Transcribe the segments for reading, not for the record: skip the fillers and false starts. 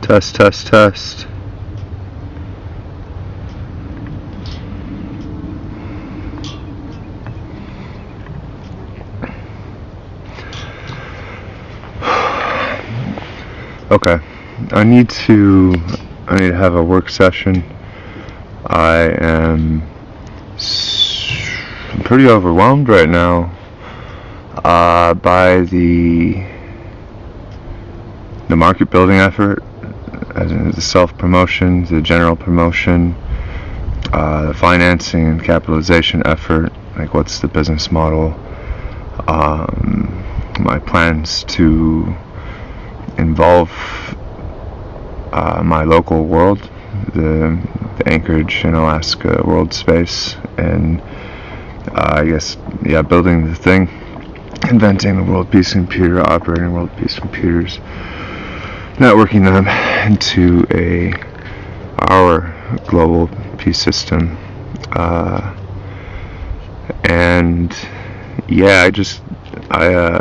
Test, test, test. Okay, I need to have a work session. I'm pretty overwhelmed right now by the market building effort, as in the self-promotion, the general promotion, the financing and capitalization effort, like what's the business model, my plans to involve my local world, the Anchorage and Alaska world space, and I guess, building the thing, inventing the world peace computer, operating world peace computers, networking them into our global peace system, and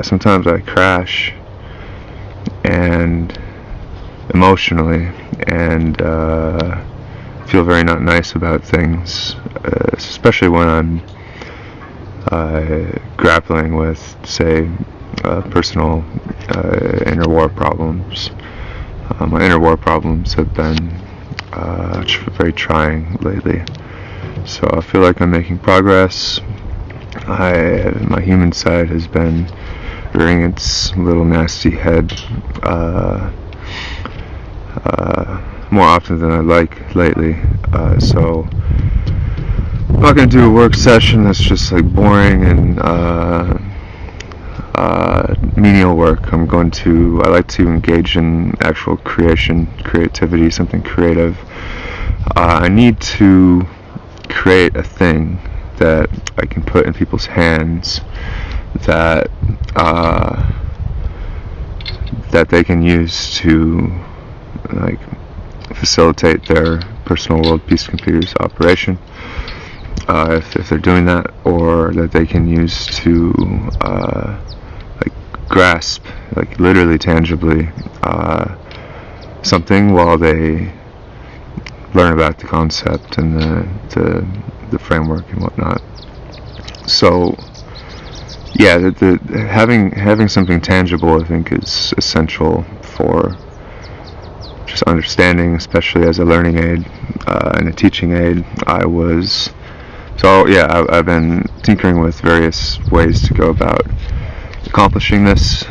sometimes I crash and emotionally, and feel very not nice about things, especially when I'm grappling with, say, personal inner war problems. My inner war problems have been very trying lately, so I feel like I'm making progress. My human side has been rearing its little nasty head more often than I like lately, so I'm not going to do a work session that's just like boring and menial work. I like to engage in actual creativity, something creative. I need to create a thing that I can put in people's hands that they can use to facilitate their personal world peace computers operation, if they're doing that, or that they can use to grasp, literally tangibly, something while they learn about the concept and the framework and whatnot. So having something tangible, I think, is essential for just understanding, especially as a learning aid and a teaching aid. I've been tinkering with various ways to go about accomplishing this.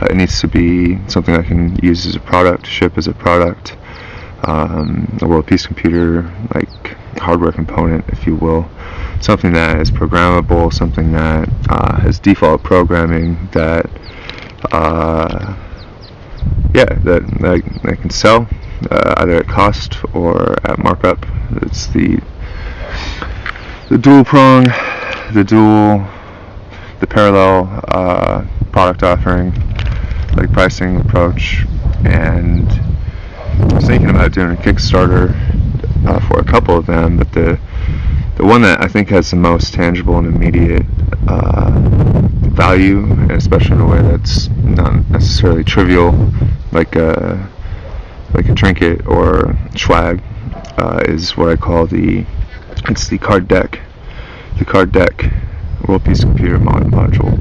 It needs to be something I can use as a product, ship as a product, a world peace computer, hardware component, if you will, something that is programmable, something that has default programming, that I can sell either at cost or at markup. It's the dual prong, the parallel product offering, pricing approach. And I was thinking about doing a Kickstarter for a couple of them, but the one that I think has the most tangible and immediate value, and especially in a way that's not necessarily trivial, like a trinket or swag, is what I call the card deck. The card deck World Peace Computer module.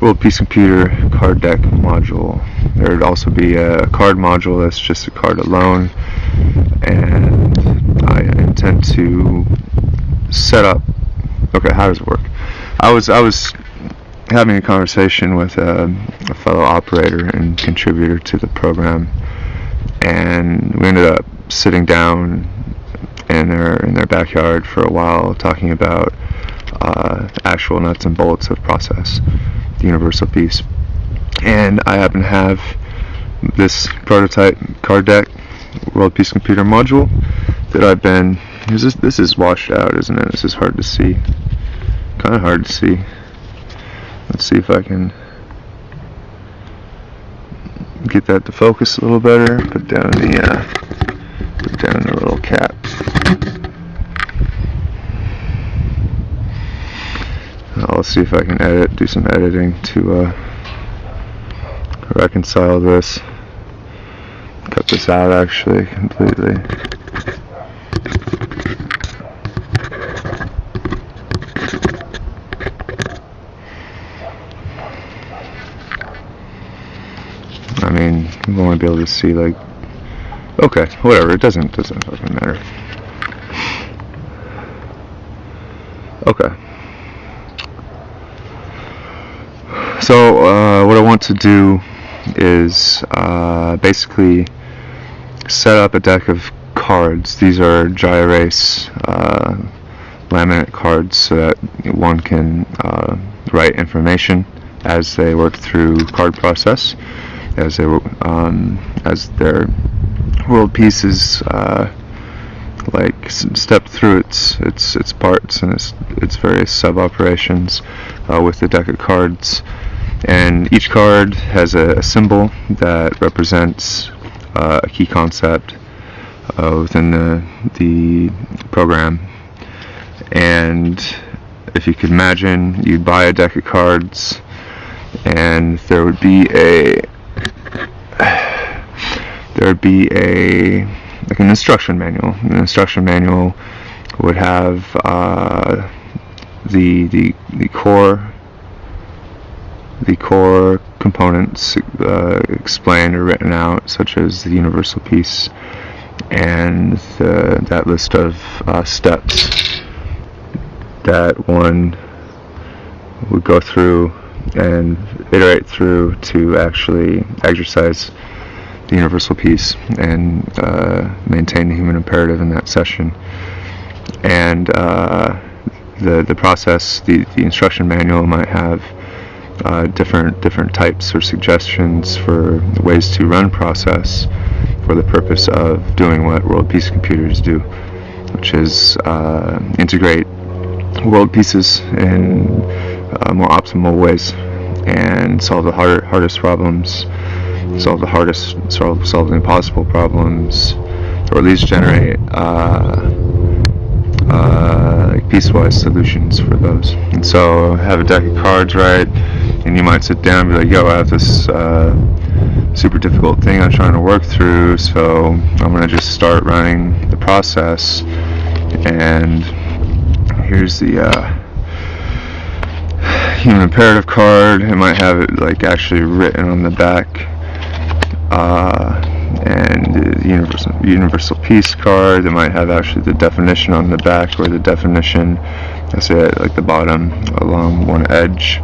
World Peace Computer card deck module. There would also be a card module that's just a card alone, and I intend to set up. Okay, how does it work? I was having a conversation with a fellow operator and contributor to the program, and we ended up sitting down in their backyard for a while, talking about actual nuts and bolts of process, the universal peace. And I happen to have this prototype card deck World Peace Computer module that I've been. This is washed out, isn't it? This is hard to see. Kind of hard to see. Let's see if I can get that to focus a little better. Put down the little cap. I'll see if I can do some editing to reconcile this. Cut cut this out actually completely. I mean, you won't be able to see, like, okay, whatever, it doesn't fucking matter. Okay. So, what I want to do is basically set up a deck of cards. These are dry erase laminate cards so that one can write information as they work through card process, as their world pieces like step through its parts and its various sub operations with the deck of cards. And each card has a symbol that represents a key concept within the program. And if you could imagine, you'd buy a deck of cards, and there would be like an instruction manual. An instruction manual would have the core components explained or written out, such as the universal piece and that list of steps that one would go through and iterate through to actually exercise the universal piece and maintain the human imperative in that session. And the process, the instruction manual might have different types or suggestions for ways to run process for the purpose of doing what world peace computers do, which is integrate world pieces in more optimal ways and solve the hardest problems, solve the impossible problems, or at least generate like piecewise solutions for those. And so have a deck of cards, right? And you might sit down and be like, yo, I have this super difficult thing I'm trying to work through, so I'm going to just start running the process. And here's the human imperative card. It might have it like actually written on the back. And the universal peace card, it might have actually the definition on the back, or the definition, that's it, like the bottom along one edge.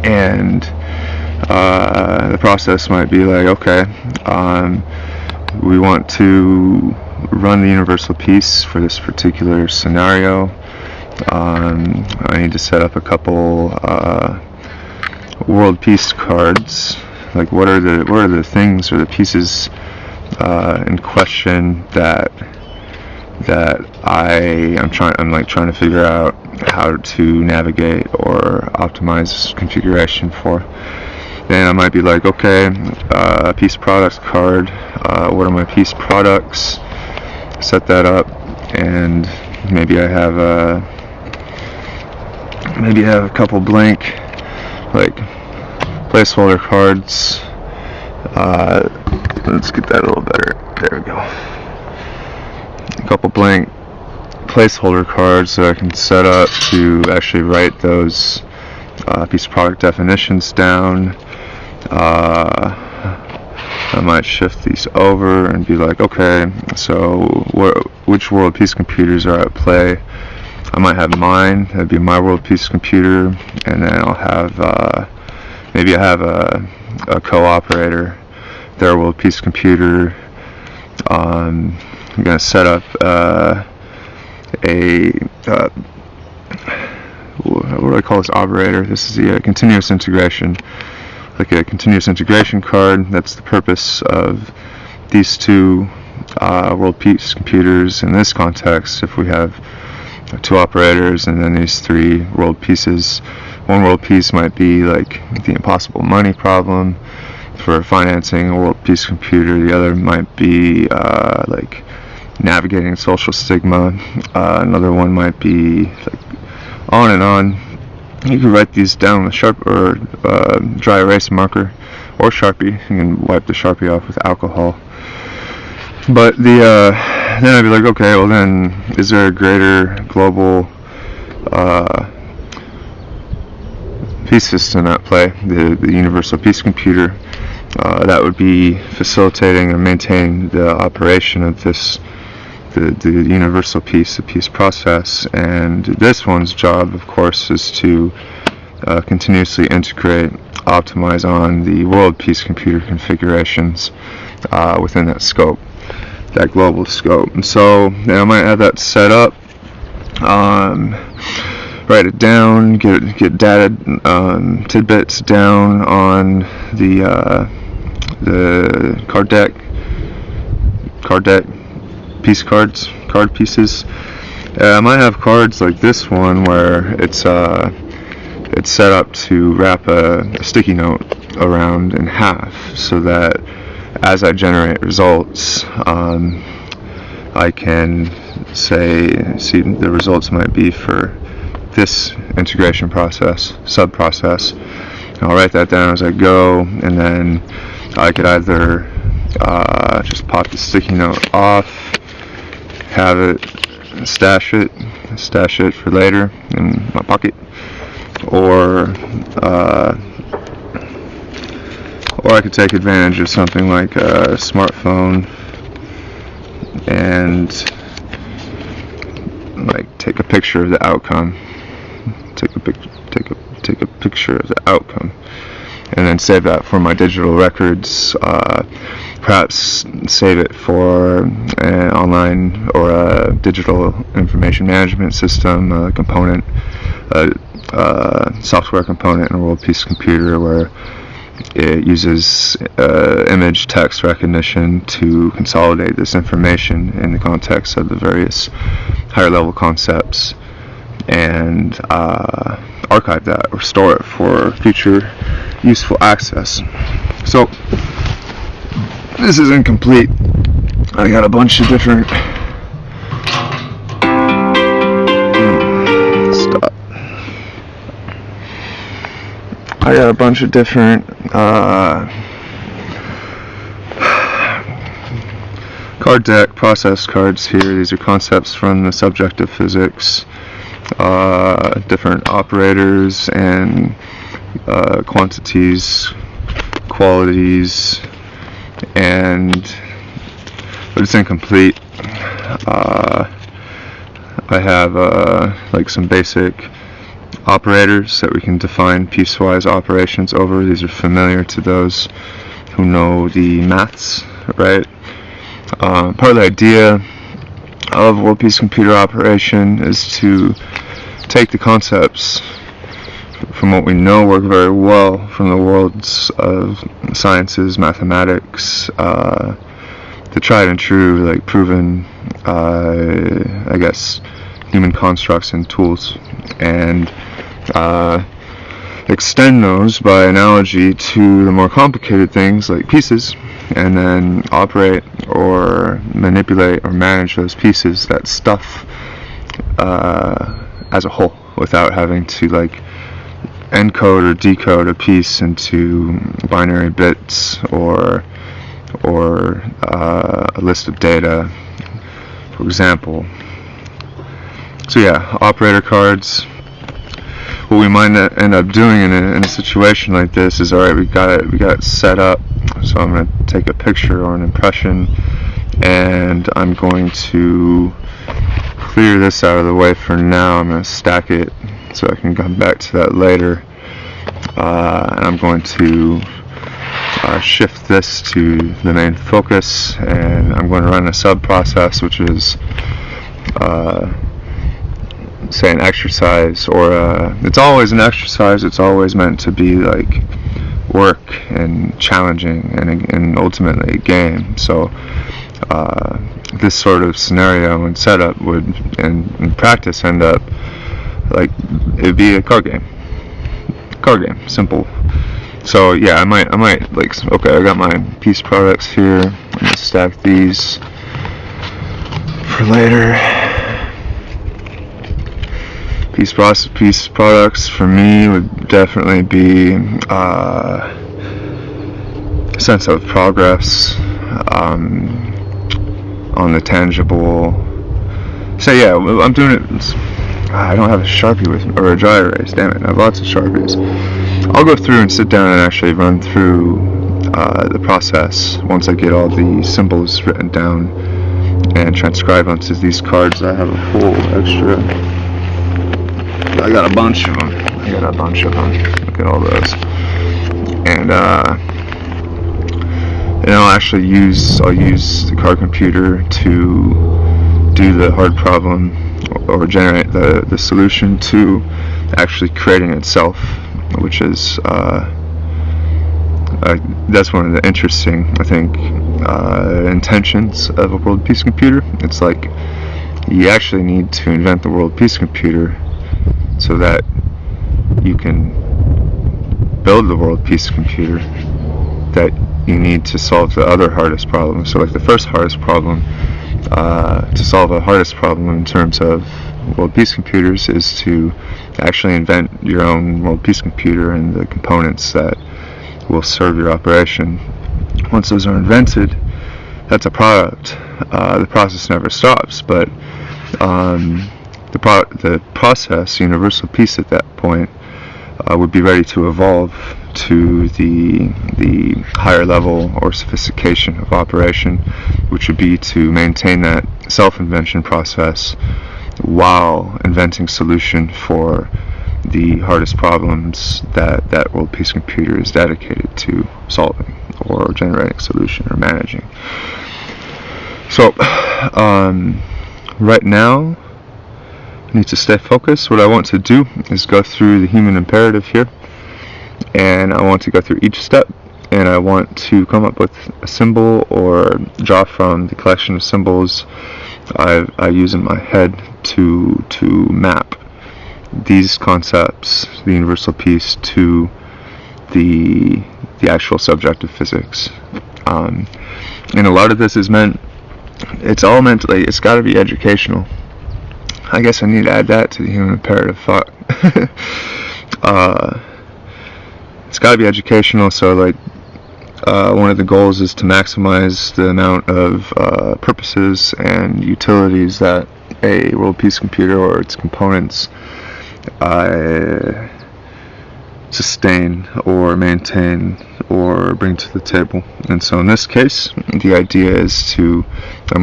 And the process might be like, okay, we want to run the universal piece for this particular scenario. I need to set up a couple world peace cards. Like, what are the things or the pieces in question that I'm trying to figure out how to navigate or optimize configuration for. Then I might be like, okay, piece products card. What are my piece products? Set that up, and maybe I have a couple blank like placeholder cards. Let's get that a little better. There we go. A couple blank placeholder cards that I can set up to actually write those piece product definitions down. I might shift these over and be like, okay, so which world peace computers are at play? I might have mine. That'd be my world peace computer, and then I'll have maybe I have a co-operator, their world peace computer. I'm going to set up what do I call this operator? This is the continuous integration, like a continuous integration card. That's the purpose of these two world peace computers in this context. If we have two operators and then these three world pieces, one world piece might be like the impossible money problem for financing a world peace computer. The other might be like navigating social stigma. Another one might be like on and on. You can write these down with sharp or dry erase marker or Sharpie. You can wipe the Sharpie off with alcohol. But then I'd be like, okay, well then, is there a greater global peace system at play, the universal peace computer, that would be facilitating and maintaining the operation of this, the universal peace, the peace process. And this one's job, of course, is to continuously integrate, optimize on the world peace computer configurations within that scope, that global scope. And so I might have that set up, write it down, get data tidbits down on the card deck, piece cards, card pieces. I might have cards like this one where it's set up to wrap a sticky note around in half, so that as I generate results, I can see the results might be for this integration process, sub-process. I'll write that down as I go, and then I could either just pop the sticky note off, have it, stash it for later in my pocket, or I could take advantage of something like a smartphone and like take a picture of the outcome, take a picture of the outcome, and then save that for my digital records. Perhaps save it for an online or a digital information management system component, software component in a world peace computer, where it uses image text recognition to consolidate this information in the context of the various higher level concepts, and archive that or store it for future useful access. So this is incomplete. I got a bunch of different card deck process cards here. These are concepts from the subject of physics, different operators and quantities, qualities, but it's incomplete. I have like some basic operators that we can define piecewise operations over. These are familiar to those who know the maths, right? Part of the idea of world peace computer operation is to take the concepts from what we know work very well from the worlds of sciences, mathematics, the tried and true, like proven, I guess, human constructs and tools, and extend those by analogy to the more complicated things like pieces, and then operate or manipulate or manage those pieces, that stuff, as a whole, without having to like encode or decode a piece into binary bits or a list of data, for example. So yeah, operator cards. What we might end up doing in a situation like this is, alright, we got it set up, so I'm going to take a picture or an impression, and I'm going to clear this out of the way for now. I'm going to stack it so I can come back to that later, and I'm going to shift this to the main focus, and I'm going to run a sub-process, which is say an exercise, or it's always an exercise. It's always meant to be like work and challenging and ultimately a game. So this sort of scenario and setup would in practice end up like it'd be a card game, simple. So yeah, I might like, okay, I got my piece products here, I'm gonna stack these for later. Piece products for me would definitely be a sense of progress, on the tangible. So yeah, I'm doing it. I don't have a Sharpie with me, or a dry erase. Damn it, I have lots of Sharpies. I'll go through and sit down and actually run through the process once I get all the symbols written down and transcribed onto these cards. I have a whole extra. I got a bunch of them. Look at all those. And I'll use the card computer to do the hard problem or generate the solution to actually creating itself, which is that's one of the interesting, I think, intentions of a world peace computer. It's like you actually need to invent the world peace computer so that you can build the world peace computer that you need to solve the other hardest problem. So like the first hardest problem, to solve the hardest problem in terms of world peace computers, is to actually invent your own world peace computer and the components that will serve your operation. Once those are invented, that's a product. The process never stops, but the process, universal peace at that point, would be ready to evolve to the higher level or sophistication of operation, which would be to maintain that self-invention process while inventing solution for the hardest problems that world peace computer is dedicated to solving or generating solution or managing. So right now I need to stay focused. What I want to do is go through the human imperative here, and I want to go through each step, and I want to come up with a symbol or draw from the collection of symbols I use in my head to map these concepts, the universal peace, to the actual subject of physics. And a lot of this is it's got to be educational. I guess I need to add that to the human imperative thought. It's got to be educational, so like one of the goals is to maximize the amount of purposes and utilities that a world peace computer or its components sustain or maintain or bring to the table. And so in this case, the idea is I'm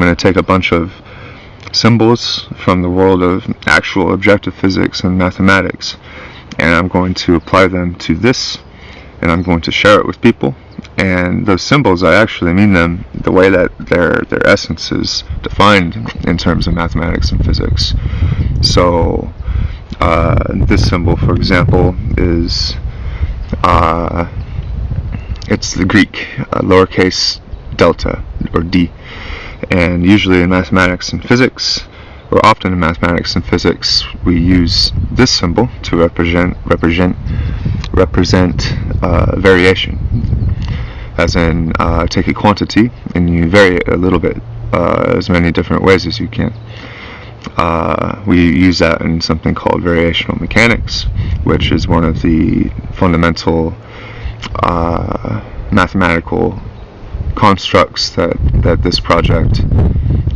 going to take a bunch of symbols from the world of actual objective physics and mathematics, and I'm going to apply them to this, and I'm going to share it with people. And those symbols, I actually mean them the way that their essence is defined in terms of mathematics and physics. So this symbol, for example, is it's the Greek lowercase delta, or d. And usually in mathematics and physics, or often in mathematics and physics, we use this symbol to represent variation. As in, take a quantity and you vary it a little bit, as many different ways as you can. We use that in something called variational mechanics, which is one of the fundamental mathematical constructs that this project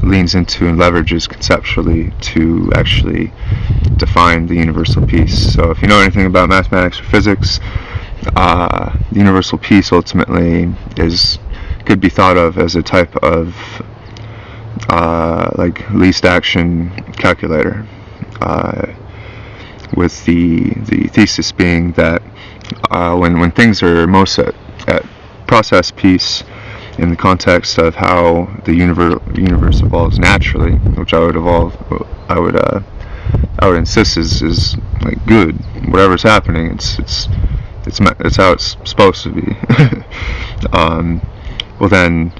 leans into and leverages conceptually to actually define the universal peace. So if you know anything about mathematics or physics, the universal peace ultimately could be thought of as a type of like least action calculator, with the thesis being that when things are most at process peace, in the context of how the universe evolves naturally, which I would insist is like good. Whatever's happening, it's how it's supposed to be. Well, then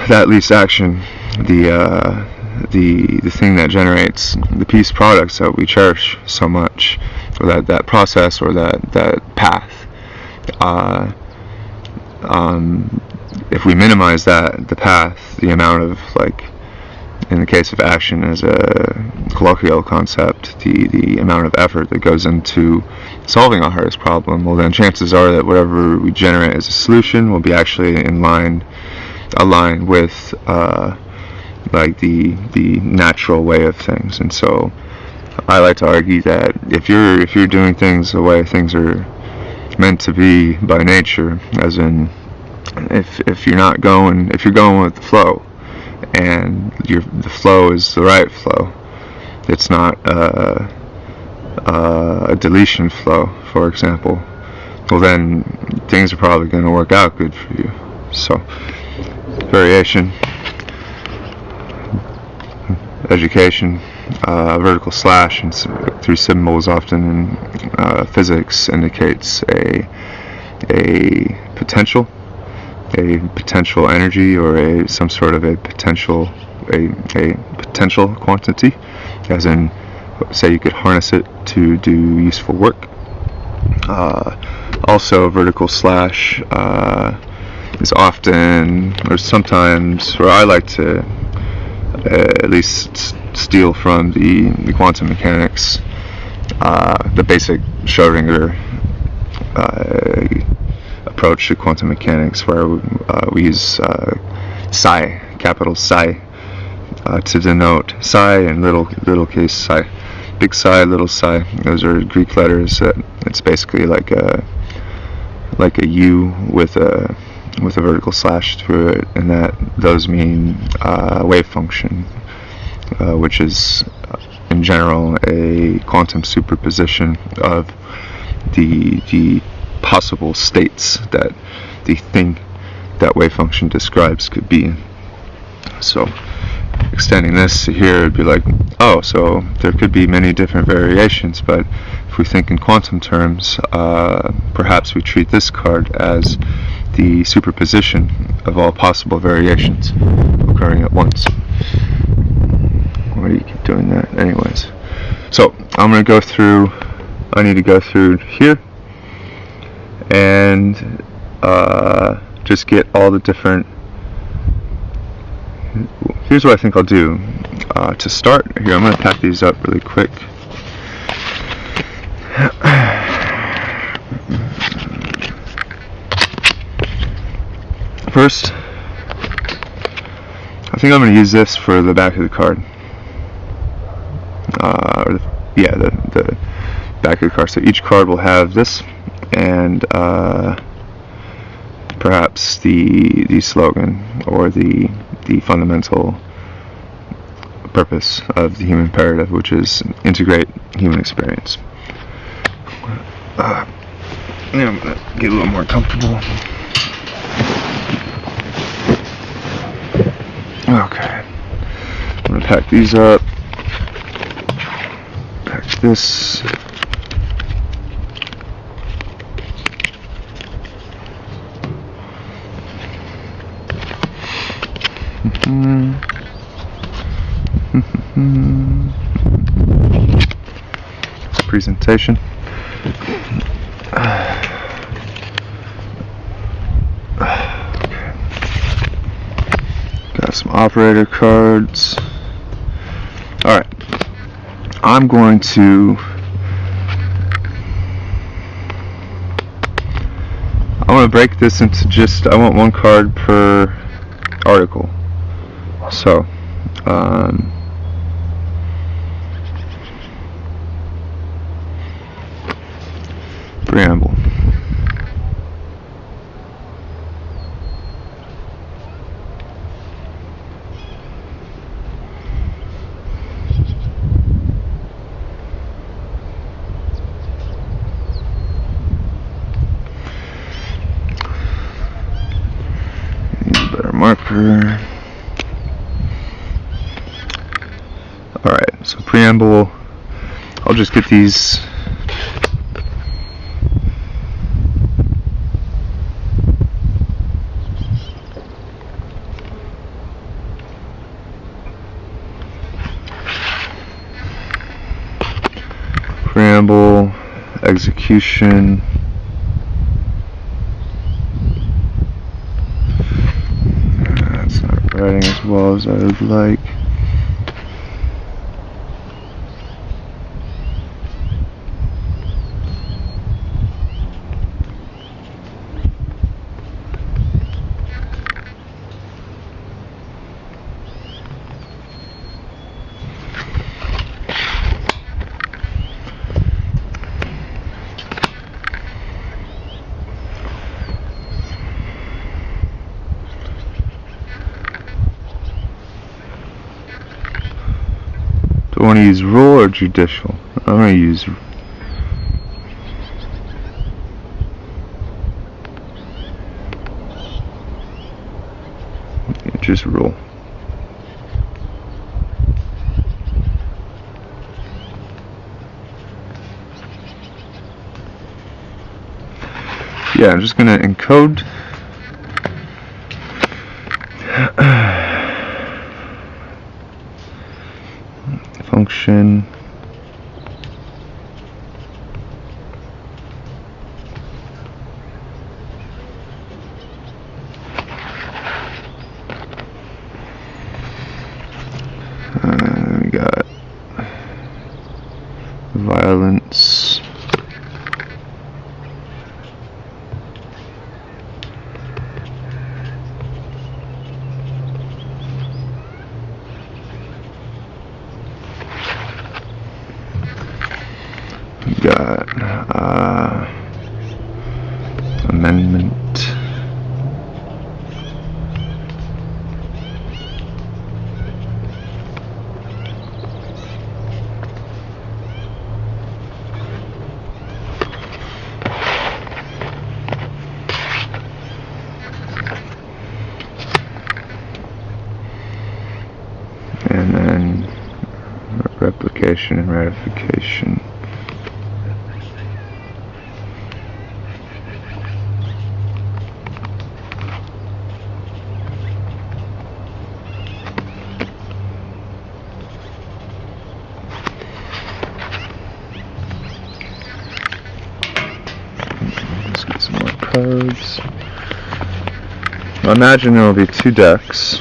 that least action, the thing that generates the peace products that we cherish so much, or that process or that path. If we minimize the path, the amount of, like, in the case of action as a colloquial concept, the amount of effort that goes into solving our hardest problem, well then chances are that whatever we generate as a solution will be actually aligned with like the natural way of things. And so I like to argue that if you're doing things the way things are meant to be by nature, as in if you're going with the flow, and the flow is the right flow, it's not a deletion flow, for example, well then things are probably going to work out good for you. So variation, education, vertical slash and through symbols often in physics indicates a potential energy, or some sort of a potential quantity, as in, say, you could harness it to do useful work. Also, vertical slash is often, or sometimes, or I like to at least steal from the quantum mechanics, the basic Schrodinger approach to quantum mechanics, where we use psi, capital Psi, to denote psi and little case psi. Big psi, little psi, those are Greek letters. It's basically like a U with a vertical slash through it, and those mean wave function, which is in general a quantum superposition of the possible states that the thing that wave function describes could be in. So extending this to here, it'd be like, oh, so there could be many different variations, but if we think in quantum terms, perhaps we treat this card as the superposition of all possible variations occurring at once. Why do you keep doing that? Anyways, so I need to go through here and just get all the different. Here's what I think I'll do. To start here, I'm going to pack these up really quick. First, I think I'm going to use this for the back of the card. The back of the card. So each card will have this, and perhaps the slogan, or the fundamental purpose of the human imperative, which is integrate human experience. I'm going to get a little more comfortable. Okay, I'm going to pack these up, pack this. Presentation. Got some operator cards. Alright. I'm going to break this into I want one card per article. So, preamble. Better marker. Alright, so preamble, I'll just get these preamble, execution, that's not writing as well as I would like. I want to use rule or judicial. I'm going to use just rule. Yeah, I'm just going to encode function we got violence, we got amendment, and then replication and ratification. Let's get some more cards. I imagine there will be two decks.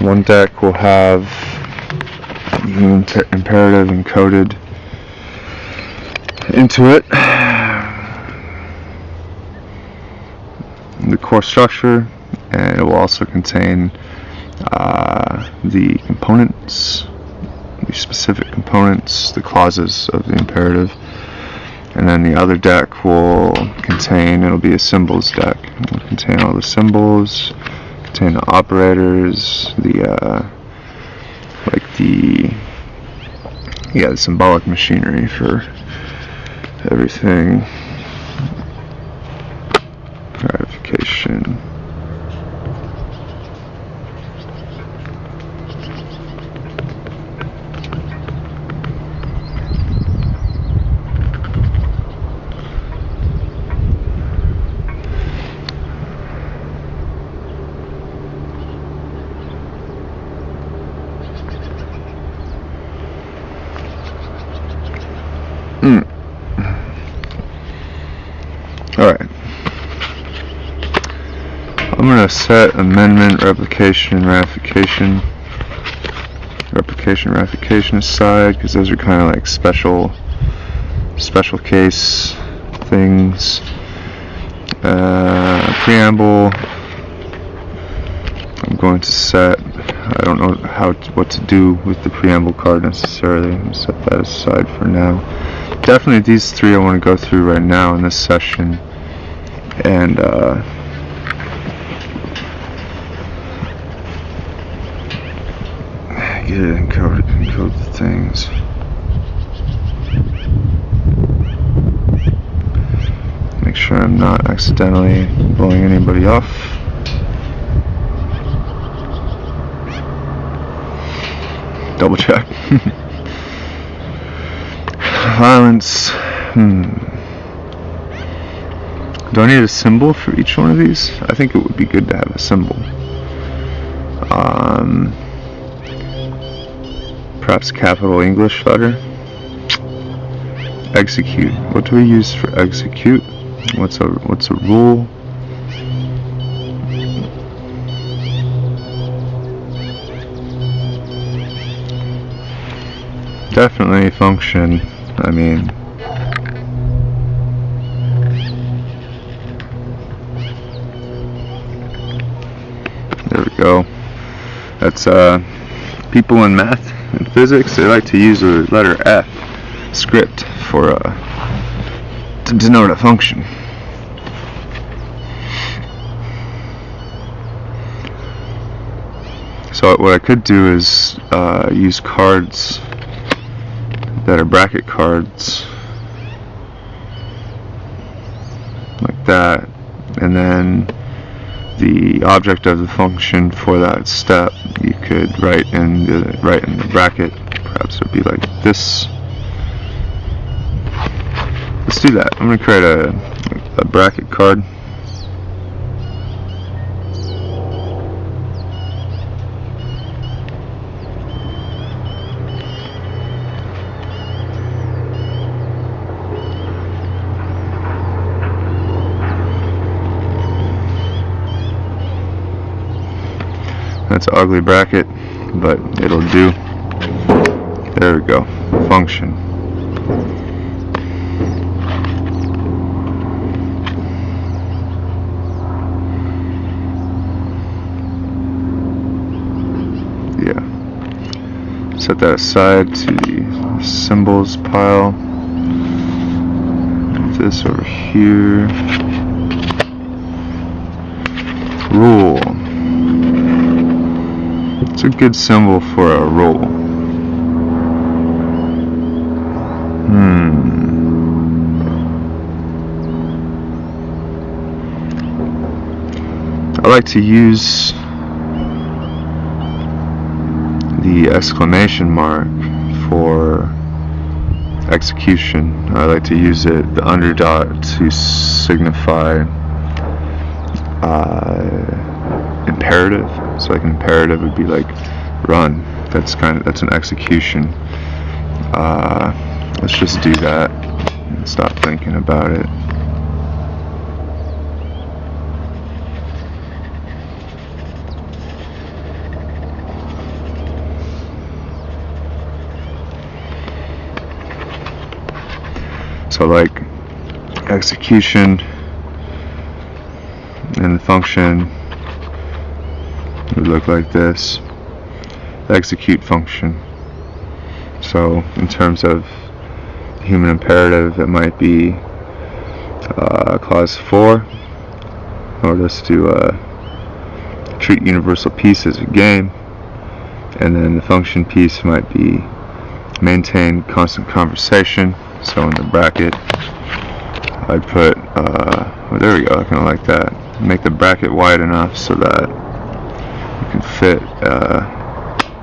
One deck will have the imperative encoded into it, the core structure, and it will also contain the components, the specific components, the clauses of the imperative. And then the other deck will contain, it'll be a symbols deck. It will contain all the symbols, contain the operators, the symbolic machinery for everything. Ratification. Alright. I'm going to set amendment, replication, ratification aside, because those are kind of like special case things. Preamble, I'm going to set, I don't know what to do with the preamble card necessarily. I'm going to set that aside for now. Definitely these three I want to go through right now in this session, and get it encode the things. Make sure I'm not accidentally blowing anybody off. Double check. Violence. Do I need a symbol for each one of these? I think it would be good to have a symbol. Perhaps capital English letter. Execute. What do we use for execute? What's a rule? Definitely function. I mean, there we go. That's people in math and physics, they like to use the letter F script for to denote a function. So what I could do is use cards that are bracket cards like that, and then the object of the function for that step you could write in the bracket. Perhaps it would be like this. Let's do that. I'm going to create a bracket card. That's an ugly bracket, but it'll do. There we go. Function. Yeah. Set that aside to the symbols pile. This over here. Rule. It's a good symbol for a rule. I like to use the exclamation mark for execution. I like to use the underdot to signify imperative. So like an imperative would be like run. That's an execution. Let's just do that and stop thinking about it. So like execution and the function would look like this. Execute function. So in terms of human imperative, it might be clause 4, or let's do treat universal peace as a game, and then the function piece might be maintain constant conversation. So in the bracket I'd put well, there we go, I kinda like that. Make the bracket wide enough so that you can fit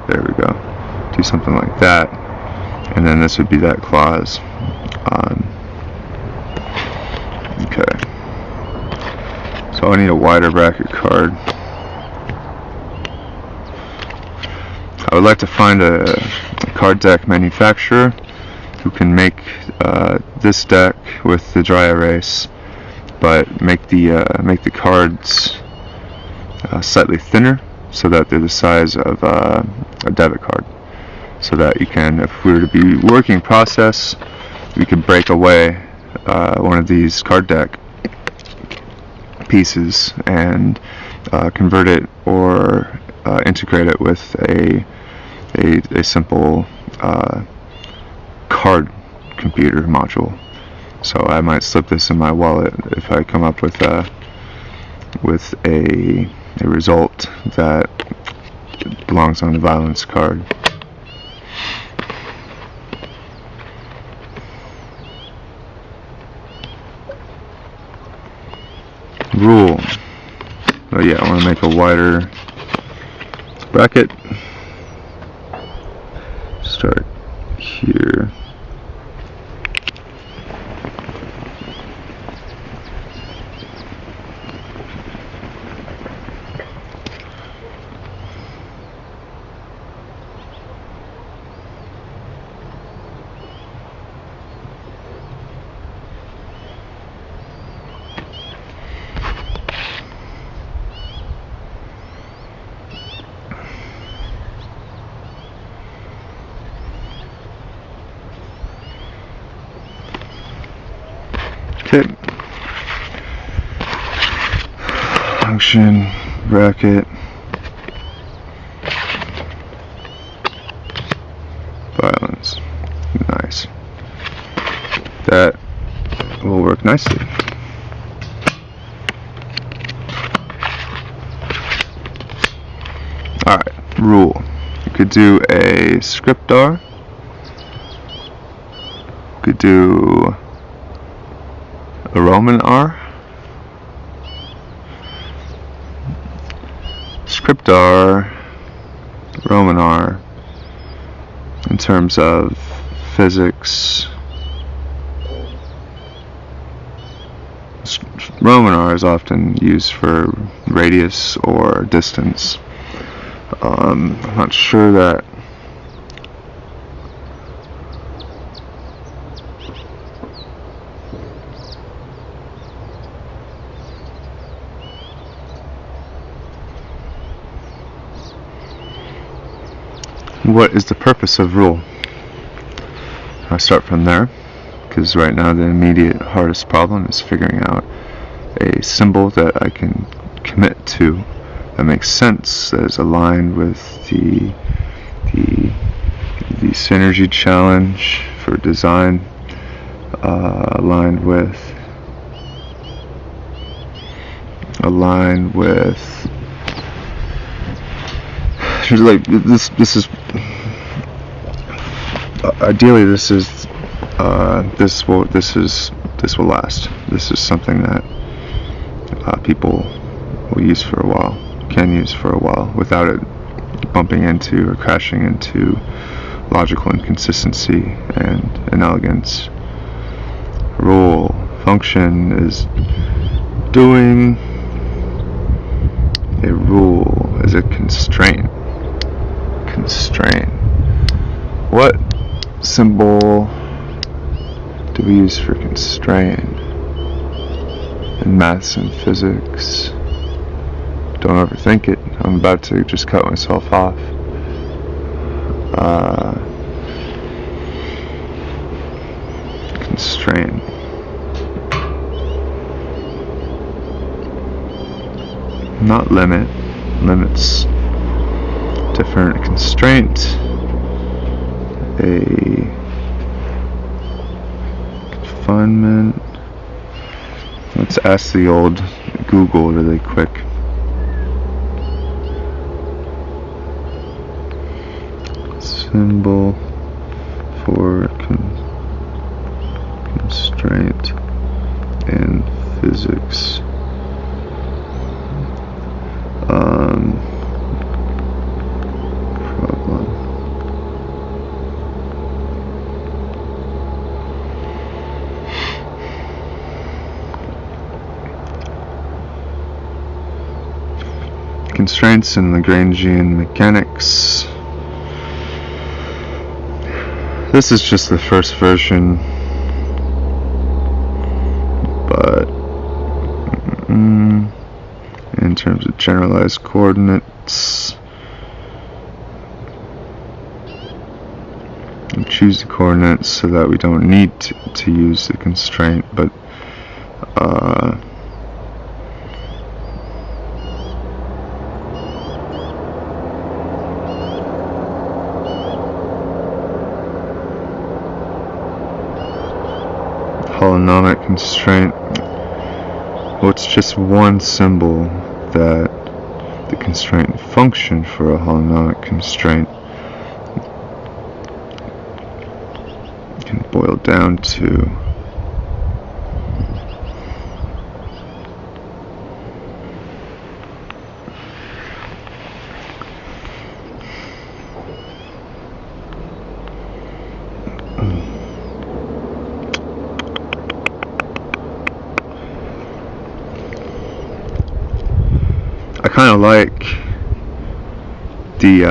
there we go. Do something like that. And then this would be that clause. Okay. So I need a wider bracket card. I would like to find a card deck manufacturer who can make this deck with the dry erase, but make the cards slightly thinner so that they're the size of a debit card. So that you can, if we were to be working process, we could break away one of these card deck pieces and convert it or integrate it with a simple card computer module. So I might slip this in my wallet if I come up with a result that belongs on the violence card. Rule. Oh yeah, I want to make a wider bracket. Start here. Okay. Function bracket violence. Nice. That will work nicely. Alright. rule. You could do a scriptar. You could do a Roman R. Scriptar, Roman R, in terms of physics. Roman R is often used for radius or distance. I'm not sure that what is the purpose of rule? I start from there, because right now the immediate hardest problem is figuring out a symbol that I can commit to that makes sense, that is aligned with the synergy challenge for design, aligned with like this is ideally this will last. This is something that people will use for a while, can use for a while, without it bumping into or crashing into logical inconsistency and inelegance. Rule function is doing a rule as a constraint. What symbol do we use for constraint in maths and physics? Don't overthink it. I'm about to just cut myself off. Constraint. Not limit. Limits different. Constraint. A confinement. Let's ask the old Google really quick. Symbol for constraint in physics. Problem. Constraints in Lagrangian mechanics. This is just the first version, but in terms of generalized coordinates, we choose the coordinates so that we don't need to use the constraint, but holonomic constraint. Well, it's just one symbol that the constraint function for a holonomic constraint can boil down to. I kind of like the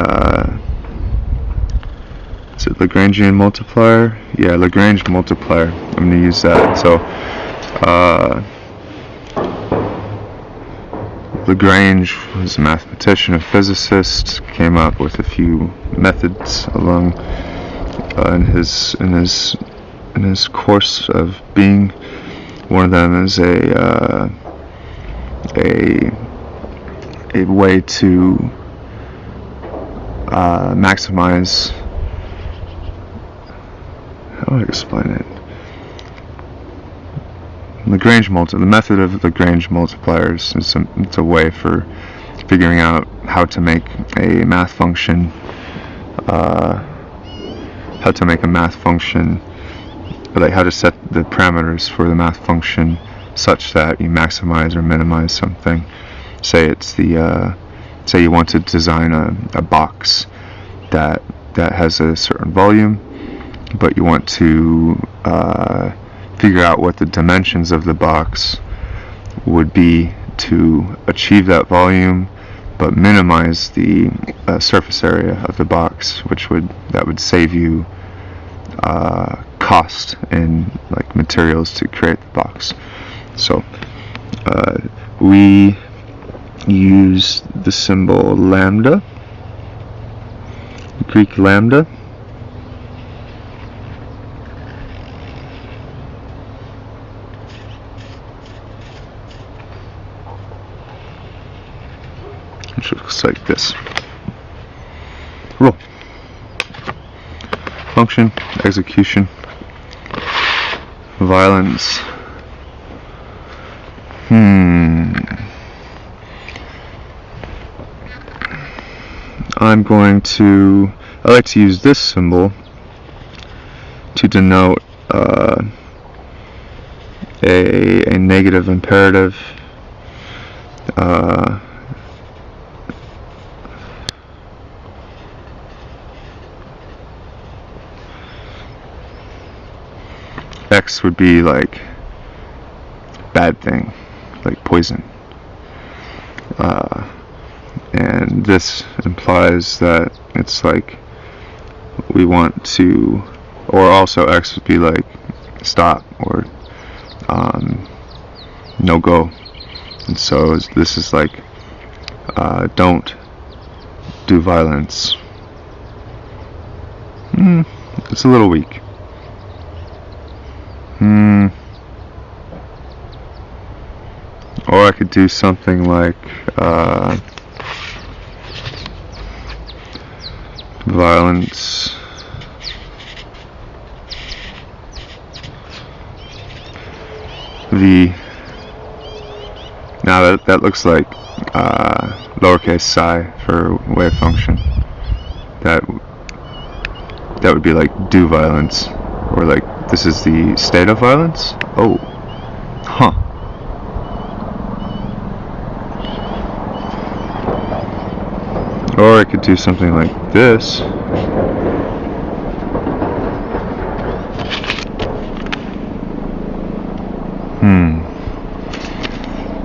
is it Lagrangian multiplier? Yeah, Lagrange multiplier. I'm going to use that. So Lagrange was a mathematician, a physicist, came up with a few methods along in his course of being. One of them is a way to maximize. How do I explain it? The method of Lagrange multipliers is it's a way for figuring out how to make a math function, like how to set the parameters for the math function such that you maximize or minimize something. Say it's say you want to design a box that has a certain volume, but you want to figure out what the dimensions of the box would be to achieve that volume, but minimize the surface area of the box, that would save you cost in like materials to create the box. So we use the symbol lambda, Greek lambda, which looks like this. Rule. Function, execution, violence. I like to use this symbol to denote a negative imperative. X would be like bad thing, like poison. And this implies that it's like we want to, or also X would be like stop or no go. And so this is like don't do violence. It's a little weak. Or I could do something like violence now that looks like lowercase psi for wave function. That would be like do violence, or like this is the state of violence. Oh, huh. Or I could do something like this.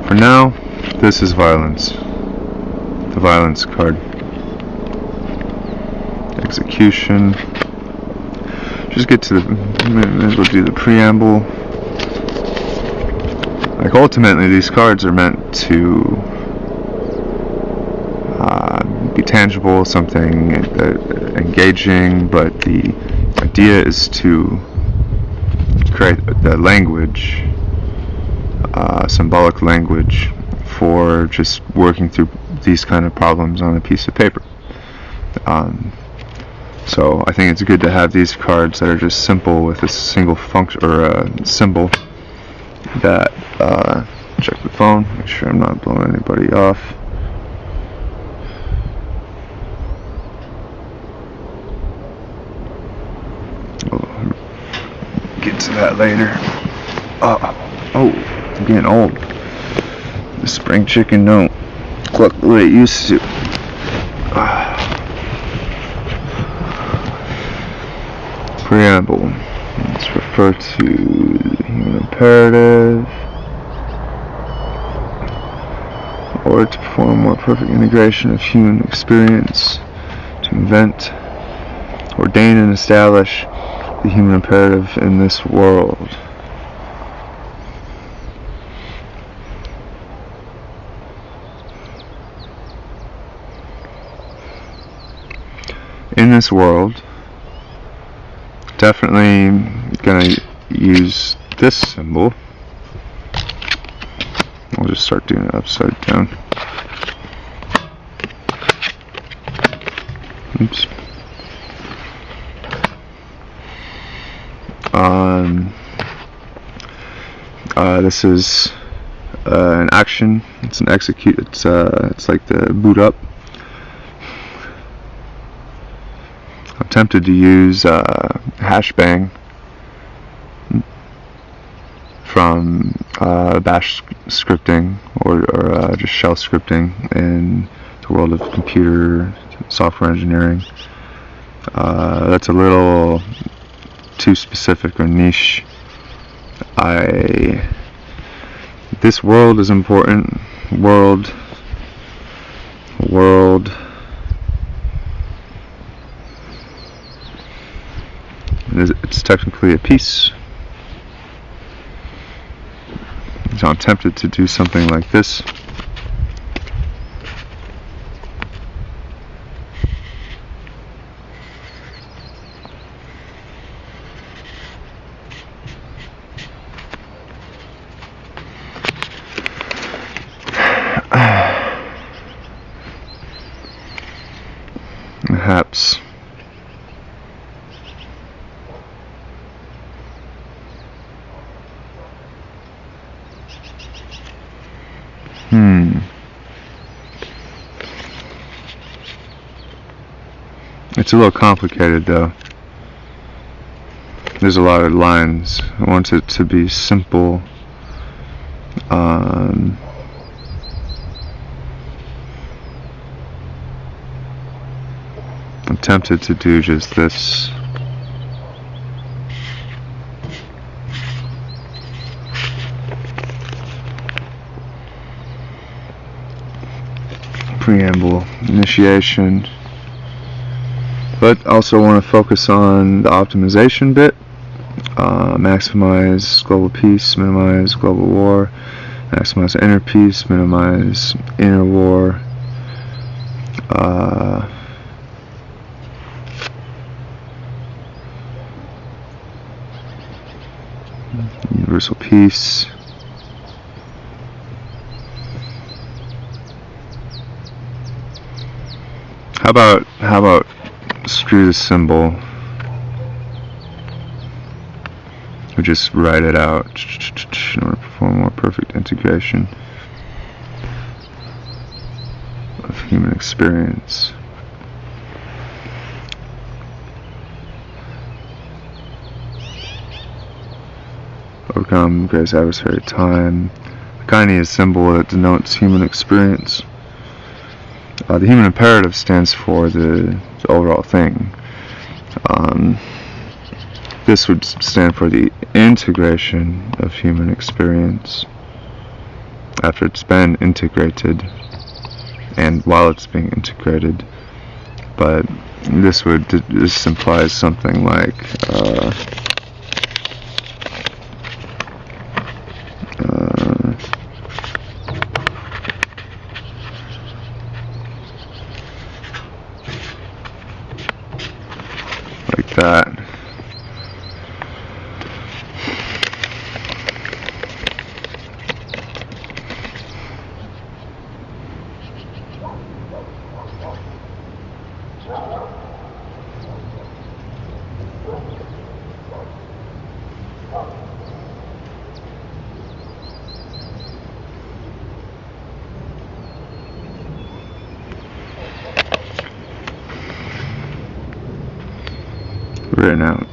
For now, this is violence. The violence card. Execution. Just get to we'll do the preamble. Like ultimately, these cards are meant to be tangible, something engaging, but the idea is to create the language, symbolic language, for just working through these kind of problems on a piece of paper. So I think it's good to have these cards that are just simple with a single function or a symbol that check the phone, make sure I'm not blowing anybody off. Get to that later. Oh, I'm getting old. The spring chicken don't cluck the way it used to. Preamble. Let's refer to the human imperative, in order to perform a more perfect integration of human experience, to invent, ordain, and establish the human imperative in this world. In this world, definitely gonna use this symbol. I'll just start doing it upside down. Oops. This is an action. It's an execute. It's like the boot up. I'm tempted to use hashbang from bash scripting or just shell scripting in the world of computer software engineering. That's a little too specific or niche. This world is important. World. It's technically a piece. So I'm tempted to do something like this. Perhaps it's a little complicated though. There's a lot of lines. I want it to be simple. I'm tempted to do just this. Preamble, initiation, but also want to focus on the optimization bit. Maximize global peace, minimize global war, maximize inner peace, minimize inner war. Universal peace. How about screw the symbol? We just write it out in order to perform more perfect integration of human experience. Overcome greatest adversary time. The kind is a symbol that denotes human experience. The human imperative stands for the overall thing. This would stand for the integration of human experience after it's been integrated and while it's being integrated. But this implies something like that. Written out.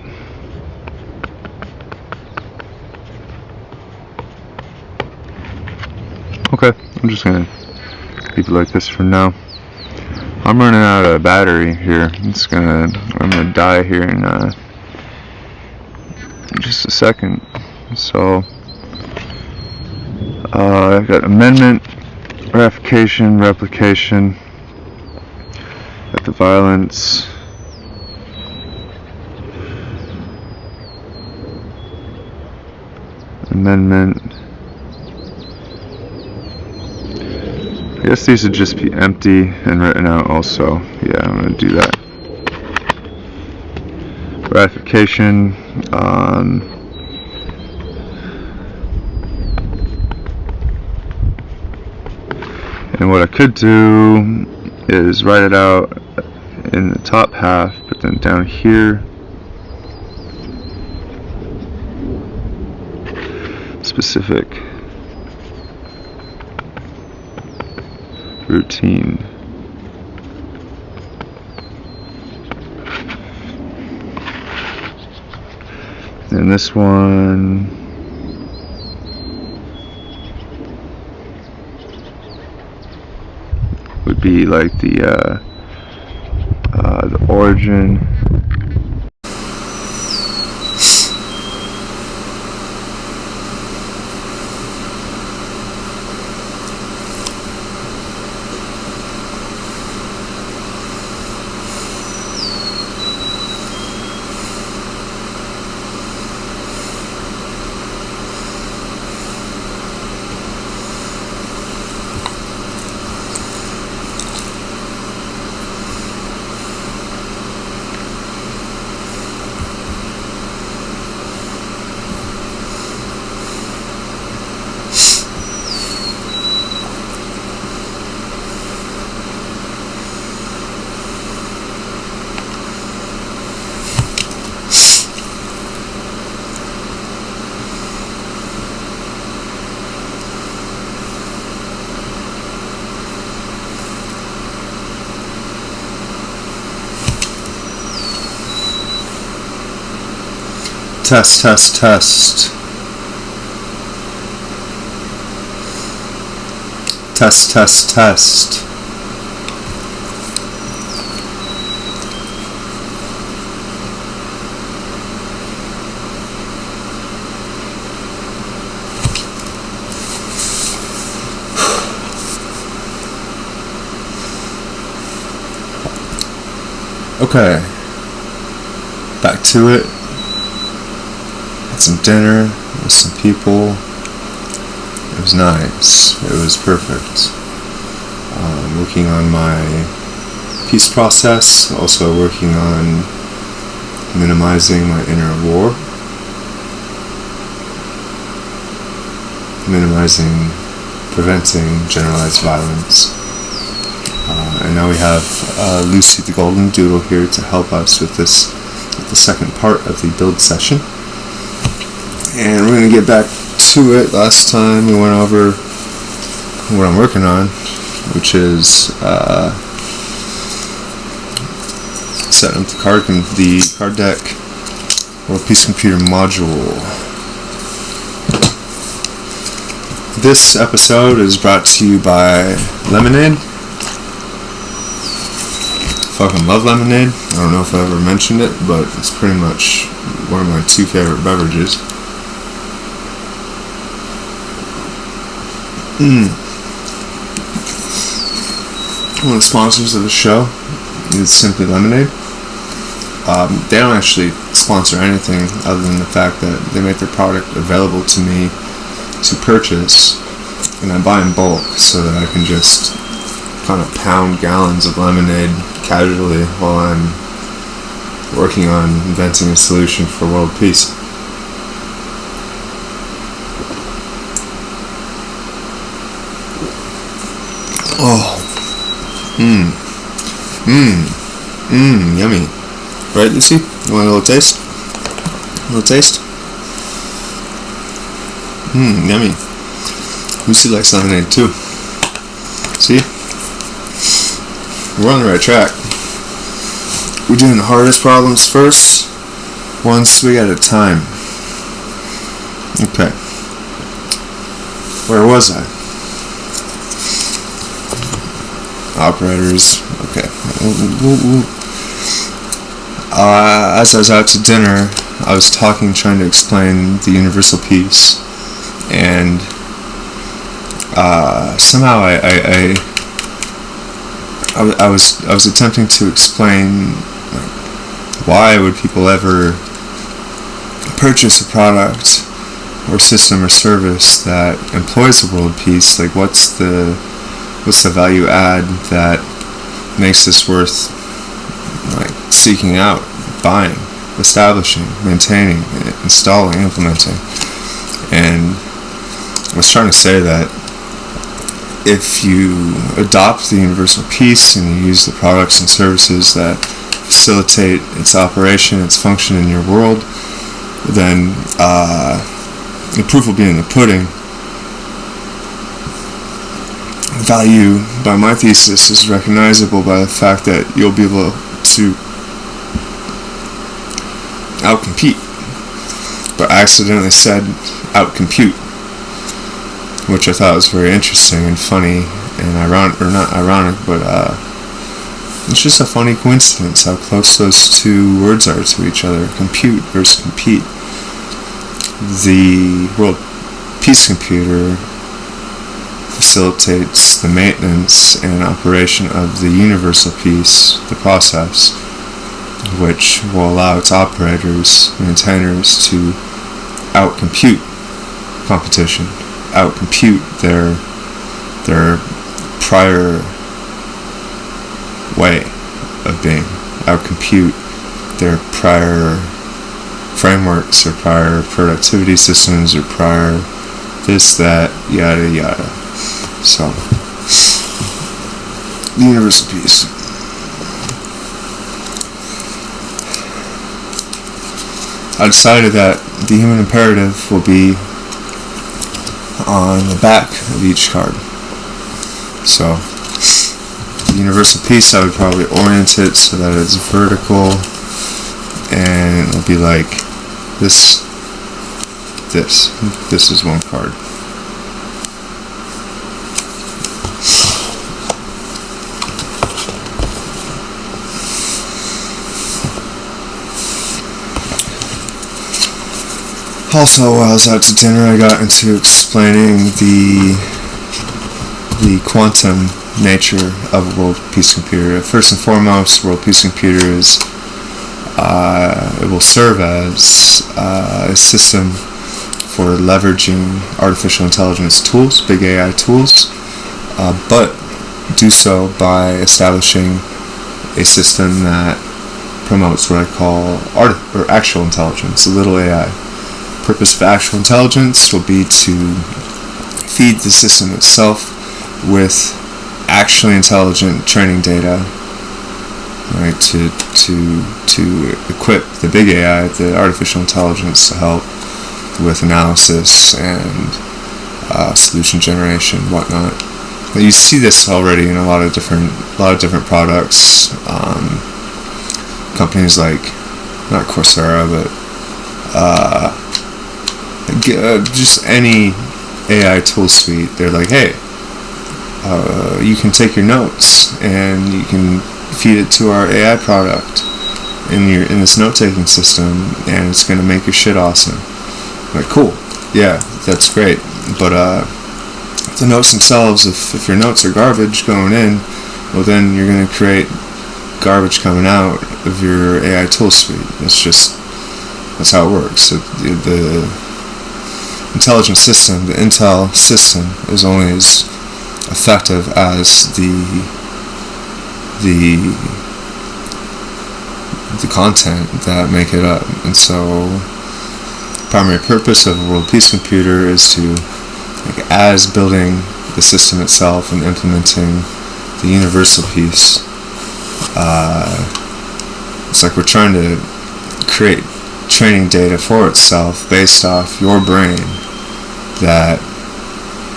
Okay, I'm just gonna keep it like this for now. I'm running out of battery here. I'm gonna die here in just a second. So I've got amendment, ratification, replication. Got the violence. Amendment. I guess these would just be empty and written out also. Yeah, I'm going to do that. Ratification. And what I could do is write it out in the top half, but then down here, specific routine. And this one would be like the origin. Test, test, test. Test, test, test. Okay. Back to it. Some dinner with some people. It was nice. It was perfect. Working on my peace process, also working on minimizing my inner war, preventing generalized violence. And now we have Lucy the Golden Doodle here to help us with this, with the second part of the build session. And we're going to get back to it. Last time we went over what I'm working on, which is setting up the card deck World Peace Computer module. This episode is brought to you by Lemonade. Fucking love lemonade. I don't know if I ever mentioned it, but it's pretty much one of my two favorite beverages. One of the sponsors of the show is Simply Lemonade. They don't actually sponsor anything other than the fact that they make their product available to me to purchase, and I buy in bulk so that I can just kind of pound gallons of lemonade casually while I'm working on inventing a solution for world peace. Oh, yummy. Right, Lucy? You want a little taste? A little taste? Yummy. Lucy likes lemonade too. See? We're on the right track. We're doing the hardest problems first, one swig at a time. Okay. Where was I? Operators. Okay. As I was out to dinner, I was trying to explain the universal peace, and somehow I was attempting to explain why would people ever purchase a product or system or service that employs the world peace. Like, what's the value add that makes this worth like seeking out, buying, establishing, maintaining, installing, implementing. And I was trying to say that if you adopt the universal peace and you use the products and services that facilitate its operation, its function in your world, then the proof will be in the pudding value by my thesis is recognizable by the fact that you'll be able to outcompete, but I accidentally said outcompute, which I thought was very interesting and funny and ironic, or not ironic, but it's just a funny coincidence how close those two words are to each other. Compute versus compete. The World Peace Computer facilitates the maintenance and operation of the universal peace, the process, which will allow its operators, maintainers, to outcompute competition, outcompute their prior way of being, outcompute their prior frameworks or prior productivity systems or prior this, that, yada yada. So, the universal peace. I decided that the human imperative will be on the back of each card. So, the universal peace, I would probably orient it so that it's vertical, and it'll be like this is one card. Also, while I was out to dinner, I got into explaining the quantum nature of a World Peace Computer. First and foremost, World Peace Computer is it will serve as a system for leveraging artificial intelligence tools, big AI tools, but do so by establishing a system that promotes what I call actual intelligence, little AI. Purpose of actual intelligence will be to feed the system itself with actually intelligent training data, right? To equip the big AI, the artificial intelligence, to help with analysis and solution generation, whatnot. But you see this already in a lot of different products. Companies like, not Coursera, but just any AI tool suite. They're like, hey, you can take your notes and you can feed it to our AI product in this note-taking system, and it's going to make your shit awesome. I'm like, cool, yeah, that's great. But the notes themselves, if your notes are garbage going in, well, then you're going to create garbage coming out of your AI tool suite. That's how it works. So the intelligent system, the Intel system, is only as effective as the content that make it up. And so the primary purpose of a World Peace Computer is to, as building the system itself and implementing the universal peace, it's like we're trying to create training data for itself based off your brain, that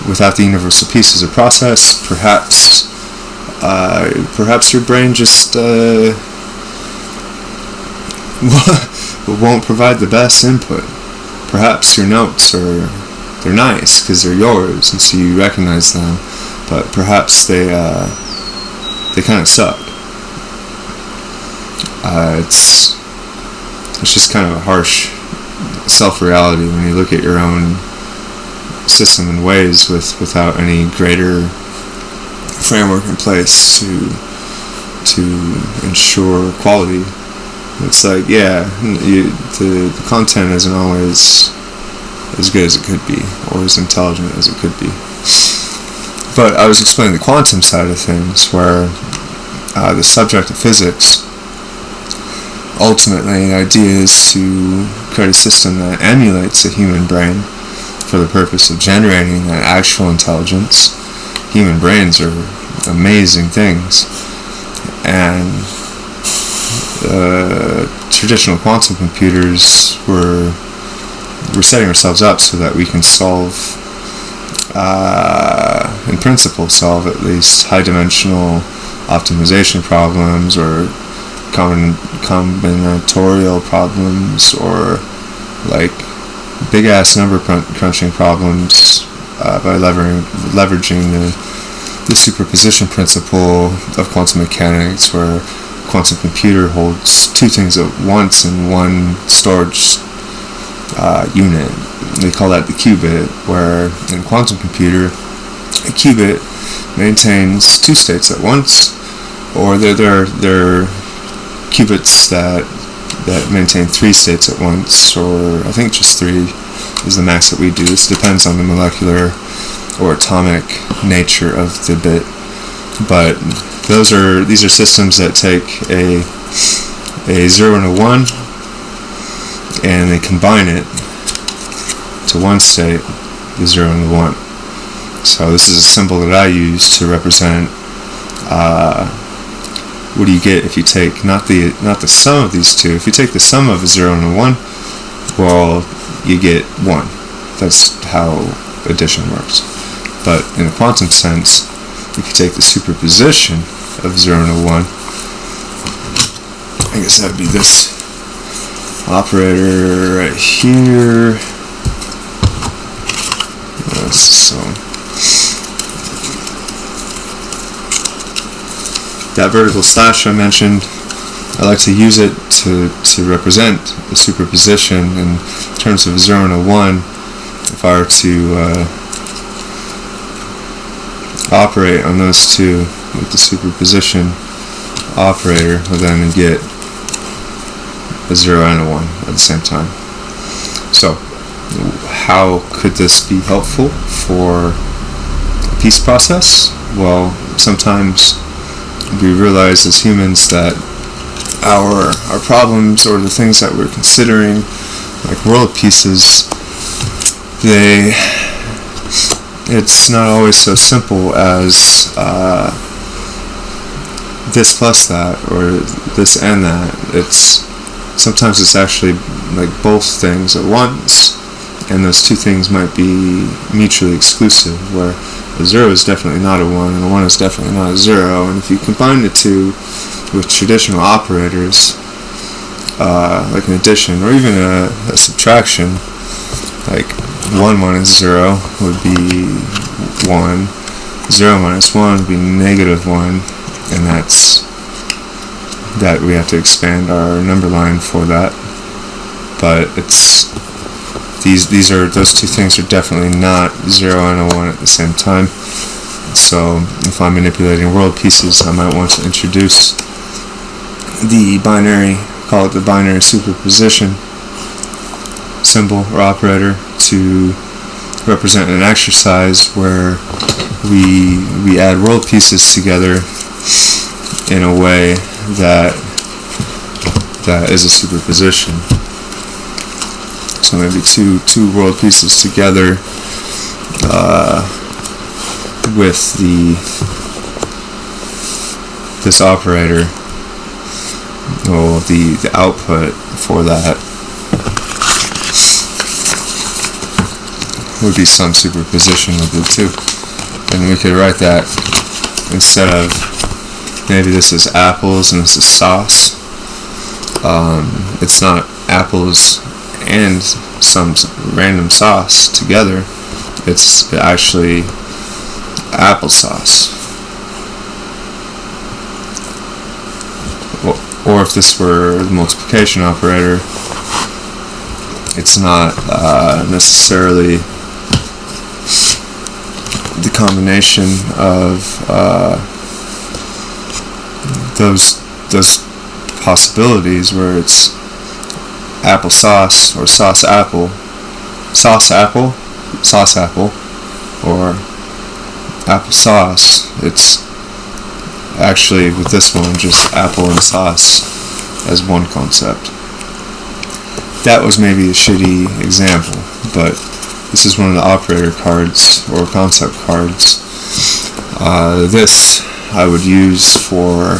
without the universal peace as a process, perhaps your brain just won't provide the best input. Perhaps your notes they're nice because they're yours and so you recognize them, but perhaps they kind of suck. It's just kind of a harsh self-reality when you look at your own system in ways without any greater framework in place to ensure quality. It's like, yeah, the content isn't always as good as it could be, or as intelligent as it could be. But I was explaining the quantum side of things, where the subject of physics, ultimately the idea is to create a system that emulates a human brain for the purpose of generating that actual intelligence. Human brains are amazing things, and traditional quantum computers we're setting ourselves up so that we can solve in principle, solve at least high-dimensional optimization problems or combinatorial problems, or like big-ass number crunching problems by leveraging the superposition principle of quantum mechanics, where a quantum computer holds two things at once in one storage unit. They call that the qubit, where in a quantum computer, a qubit maintains two states at once, or they're qubits that maintain three states at once, or I think just three is the max that we do. This depends on the molecular or atomic nature of the bit, but these are systems that take a 0 and a 1 and they combine it to one state, the 0 and the 1. So this is a symbol that I use to represent what do you get if you take not the sum of these two. If you take the sum of a 0 and a 1, well, you get 1. That's how addition works. But in a quantum sense, if you take the superposition of 0 and a 1, I guess that would be this operator right here. So that vertical slash I mentioned, I like to use it to represent the superposition in terms of a 0 and a 1. If I were to operate on those two with the superposition operator, well, then you get a 0 and a 1 at the same time. So how could this be helpful for a peace process? Well, sometimes we realize as humans that our problems, or the things that we're considering, like world pieces, it's not always so simple as this plus that, or this and that. Sometimes it's actually like both things at once, and those two things might be mutually exclusive, where a 0 is definitely not a 1, and a 1 is definitely not a 0, and if you combine the two with traditional operators, like an addition, or even a subtraction, like 1 minus 0 would be 1, 0 minus 1 would be negative 1, and that we have to expand our number line for that. But those two things are definitely not 0 and a 1 at the same time. So if I'm manipulating world pieces, I might want to introduce the binary, call it the binary superposition symbol or operator, to represent an exercise where we add world pieces together in a way that is a superposition. So maybe two world pieces together with this operator, or the output for that would be some superposition of the two. And we could write that, instead of, maybe this is apples and this is sauce, it's not apples and some random sauce together, it's actually applesauce. Or if this were the multiplication operator, it's not necessarily the combination of those possibilities, where it's applesauce or sauce apple, or applesauce. It's actually, with this one, just apple and sauce as one concept. That was maybe a shitty example, but this is one of the operator cards, or concept cards. This I would use for,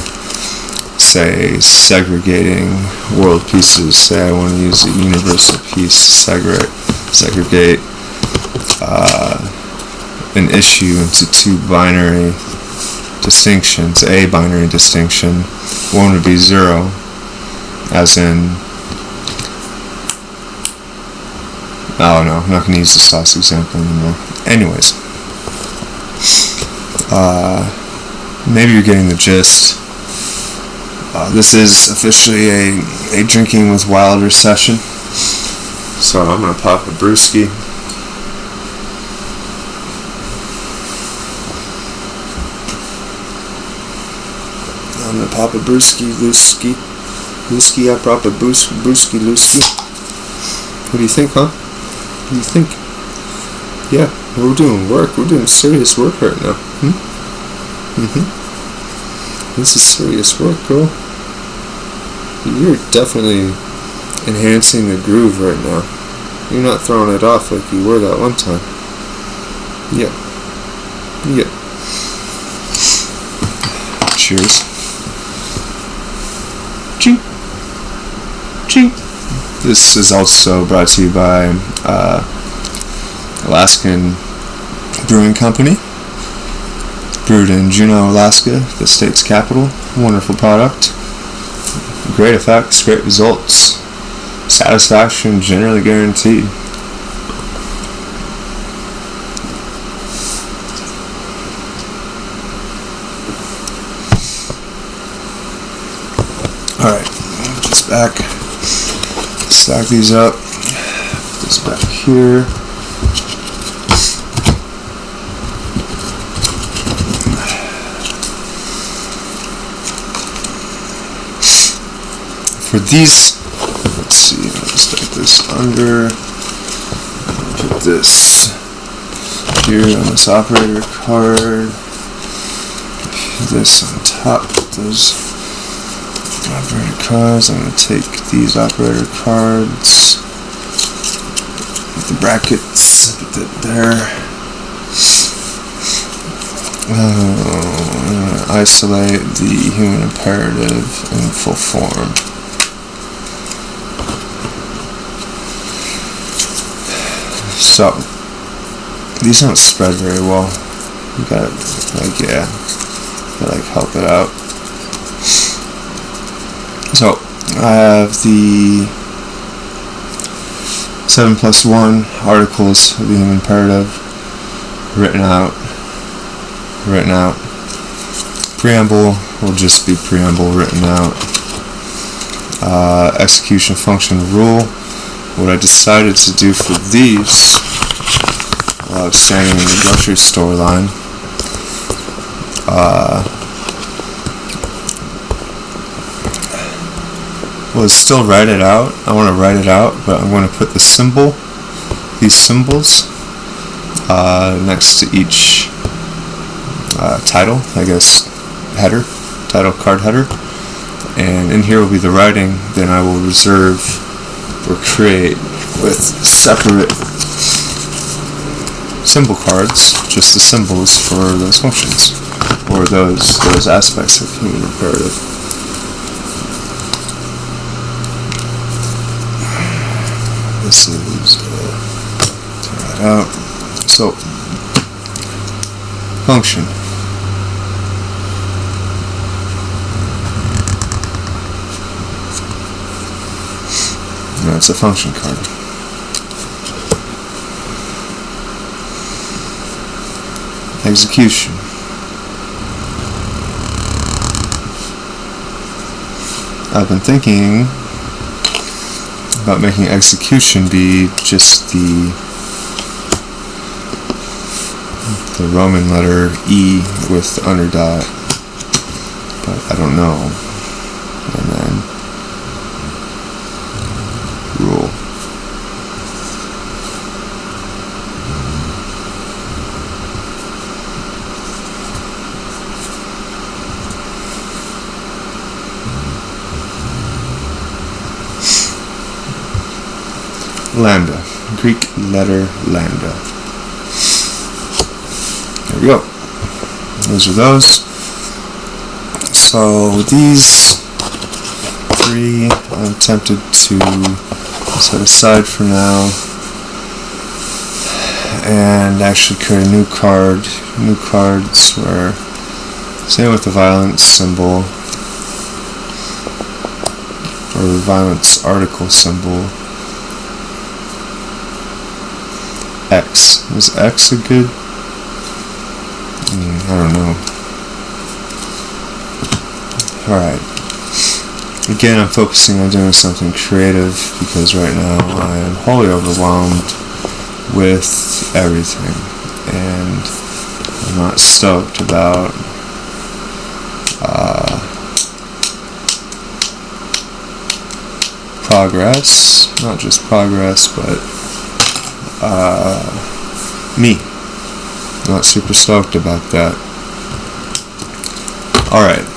say, segregating world pieces. Say I want to use a universal piece, segregate an issue into two binary distinctions, a binary distinction. One would be 0, as in, oh no, I'm not going to use the sauce example anymore. Anyways, maybe you're getting the gist. This is officially a drinking with Wilder session. So I'm going to pop a brewski. I'm going to pop a brewski, looski. Looski, I pop a brewski, looski. What do you think, huh? What do you think? Yeah, we're doing work. We're doing serious work right now. This is serious work, girl. You're definitely enhancing the groove right now. You're not throwing it off like you were that one time. Yeah. Cheers. Ching. Ching. This is also brought to you by Alaskan Brewing Company. Brewed in Juneau, Alaska, the state's capital. Wonderful product. Great effects, great results. Satisfaction generally guaranteed. Alright, just back. Stack these up. Put this back here. For these, let's see, I'll stick this under, put this here on this operator card, put this on top of those operator cards. I'm going to take these operator cards with the brackets, put that there. I'm going to isolate the human imperative in full form. So, these don't spread very well. You gotta, help it out. So, I have the 7+1 articles of the human imperative written out. Preamble will just be preamble written out. Execution function rule. What I decided to do for these while I was standing in the grocery store line was still write it out. I want to write it out, but I'm going to put these symbols next to each title, I guess, header, title card header, and in here will be the writing. Then I will reserve or create with separate symbol cards, just the symbols for those functions or those aspects of human imperative. This is turn that out. So function. It's a function card. Execution. I've been thinking about making execution be just the Roman letter E with the underdot, but I don't know. And then rule. Lambda, Greek letter lambda. There we go. Those are those. So these three I'm tempted to set aside for now and actually create a new card, new cards where, same with the violence symbol, or the violence article symbol. X. Is X a good? I don't know. Alright. Again, I'm focusing on doing something creative because right now I am wholly overwhelmed with everything, and I'm not stoked about progress. Not just progress, but me. Not super stoked about that. Alright.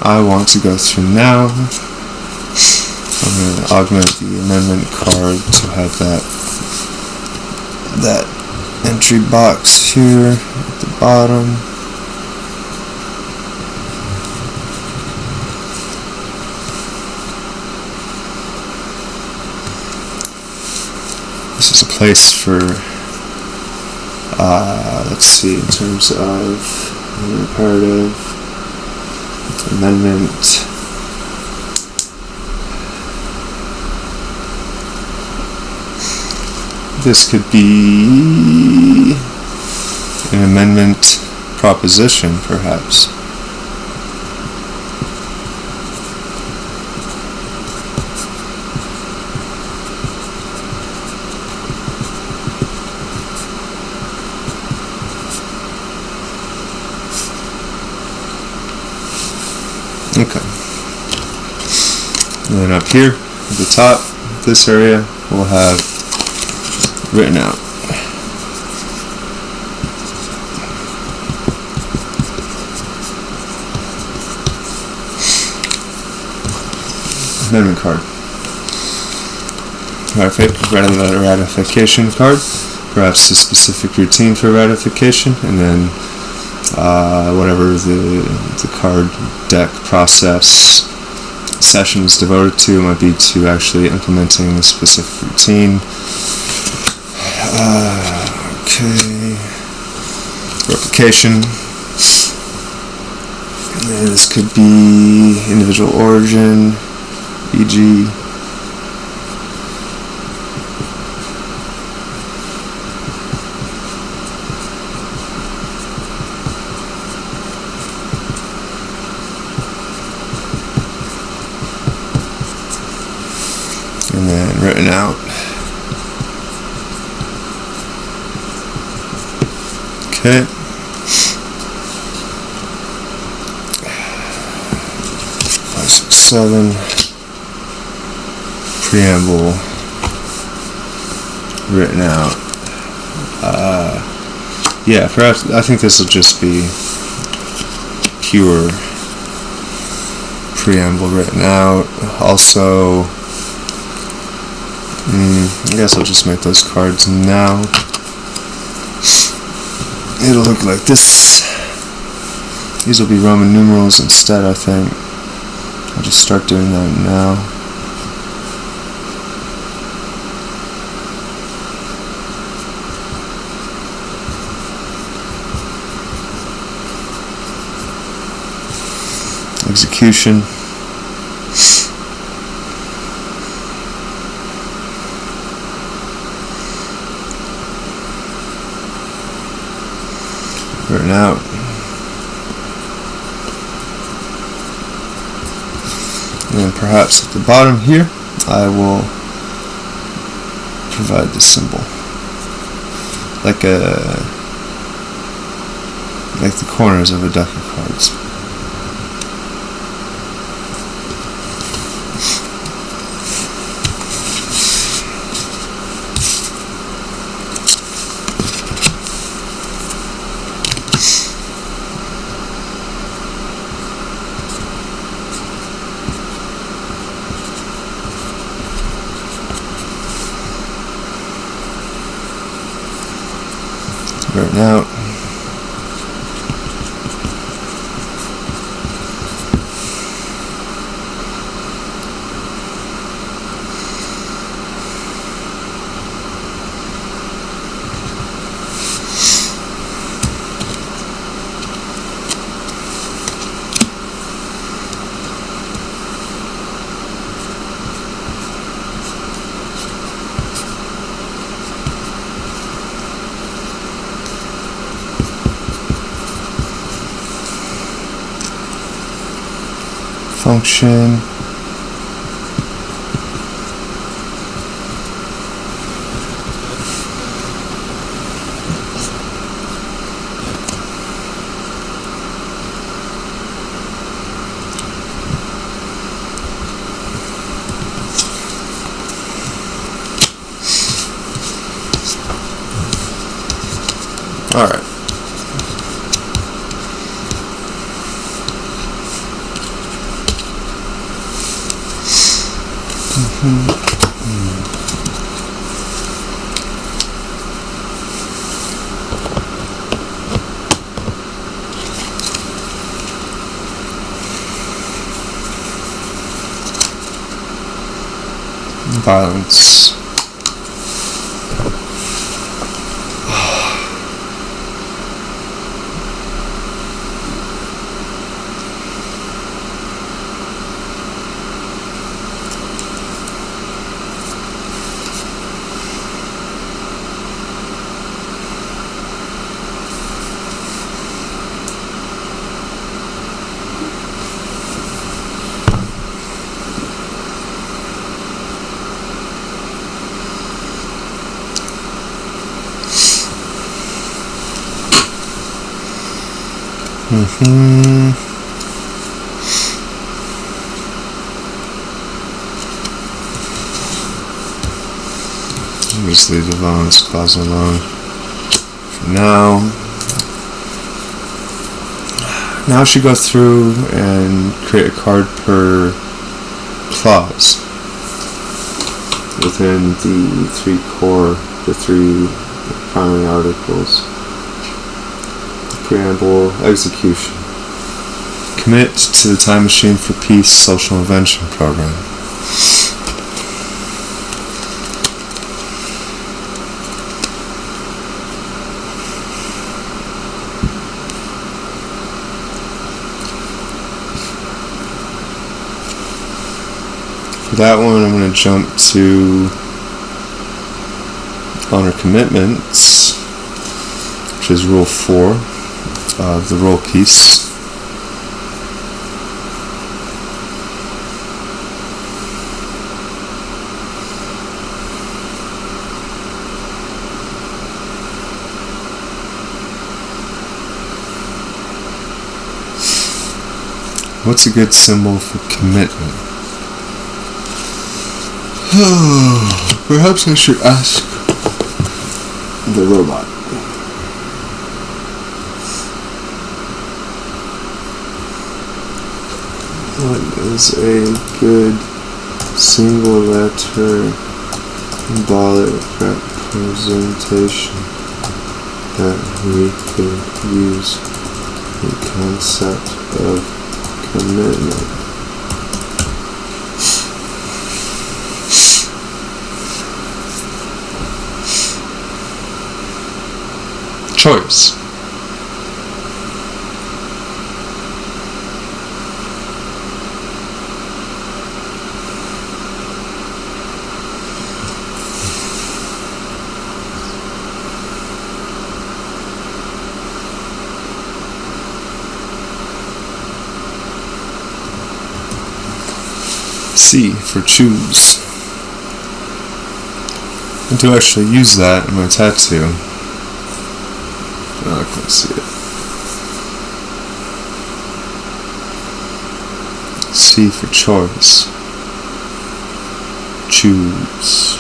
I want to go through now. I'm going to augment the amendment card to have that entry box here at the bottom. This is a place for, let's see, in terms of imperative, amendment, this could be an amendment proposition, perhaps. Okay. And then up here at the top, this area, we'll have written out. Amendment card. Ratification card. Perhaps a specific routine for ratification, and then whatever the card deck process session is devoted to might be to actually implementing the specific routine. Okay. Replication. And this could be individual origin, e.g. and then written out. Okay. Five, six, seven. Preamble written out. Yeah, perhaps I think this will just be pure preamble written out. Also, I guess I'll just make those cards now. It'll look like this. These will be Roman numerals instead, I think. I'll just start doing that now. Execution. Written out. And then perhaps at the bottom here, I will provide the symbol, like the corners of a deck of cards. Written out. function. All right. Violence. Just leave the violence clause alone for now. Now I should go through and create a card per clause within the three primary articles. Preamble, execution. Commit to the Time Machine for Peace social invention program. For that one, I'm going to jump to honor commitments, which is rule 4 of the rule piece. What's a good symbol for commitment? Perhaps I should ask the robot. What is a good single letter symbolic representation that we could use the concept of commitment? Choice. C for choose. I do actually use that in my tattoo. I can't see it. C for choice. Choose.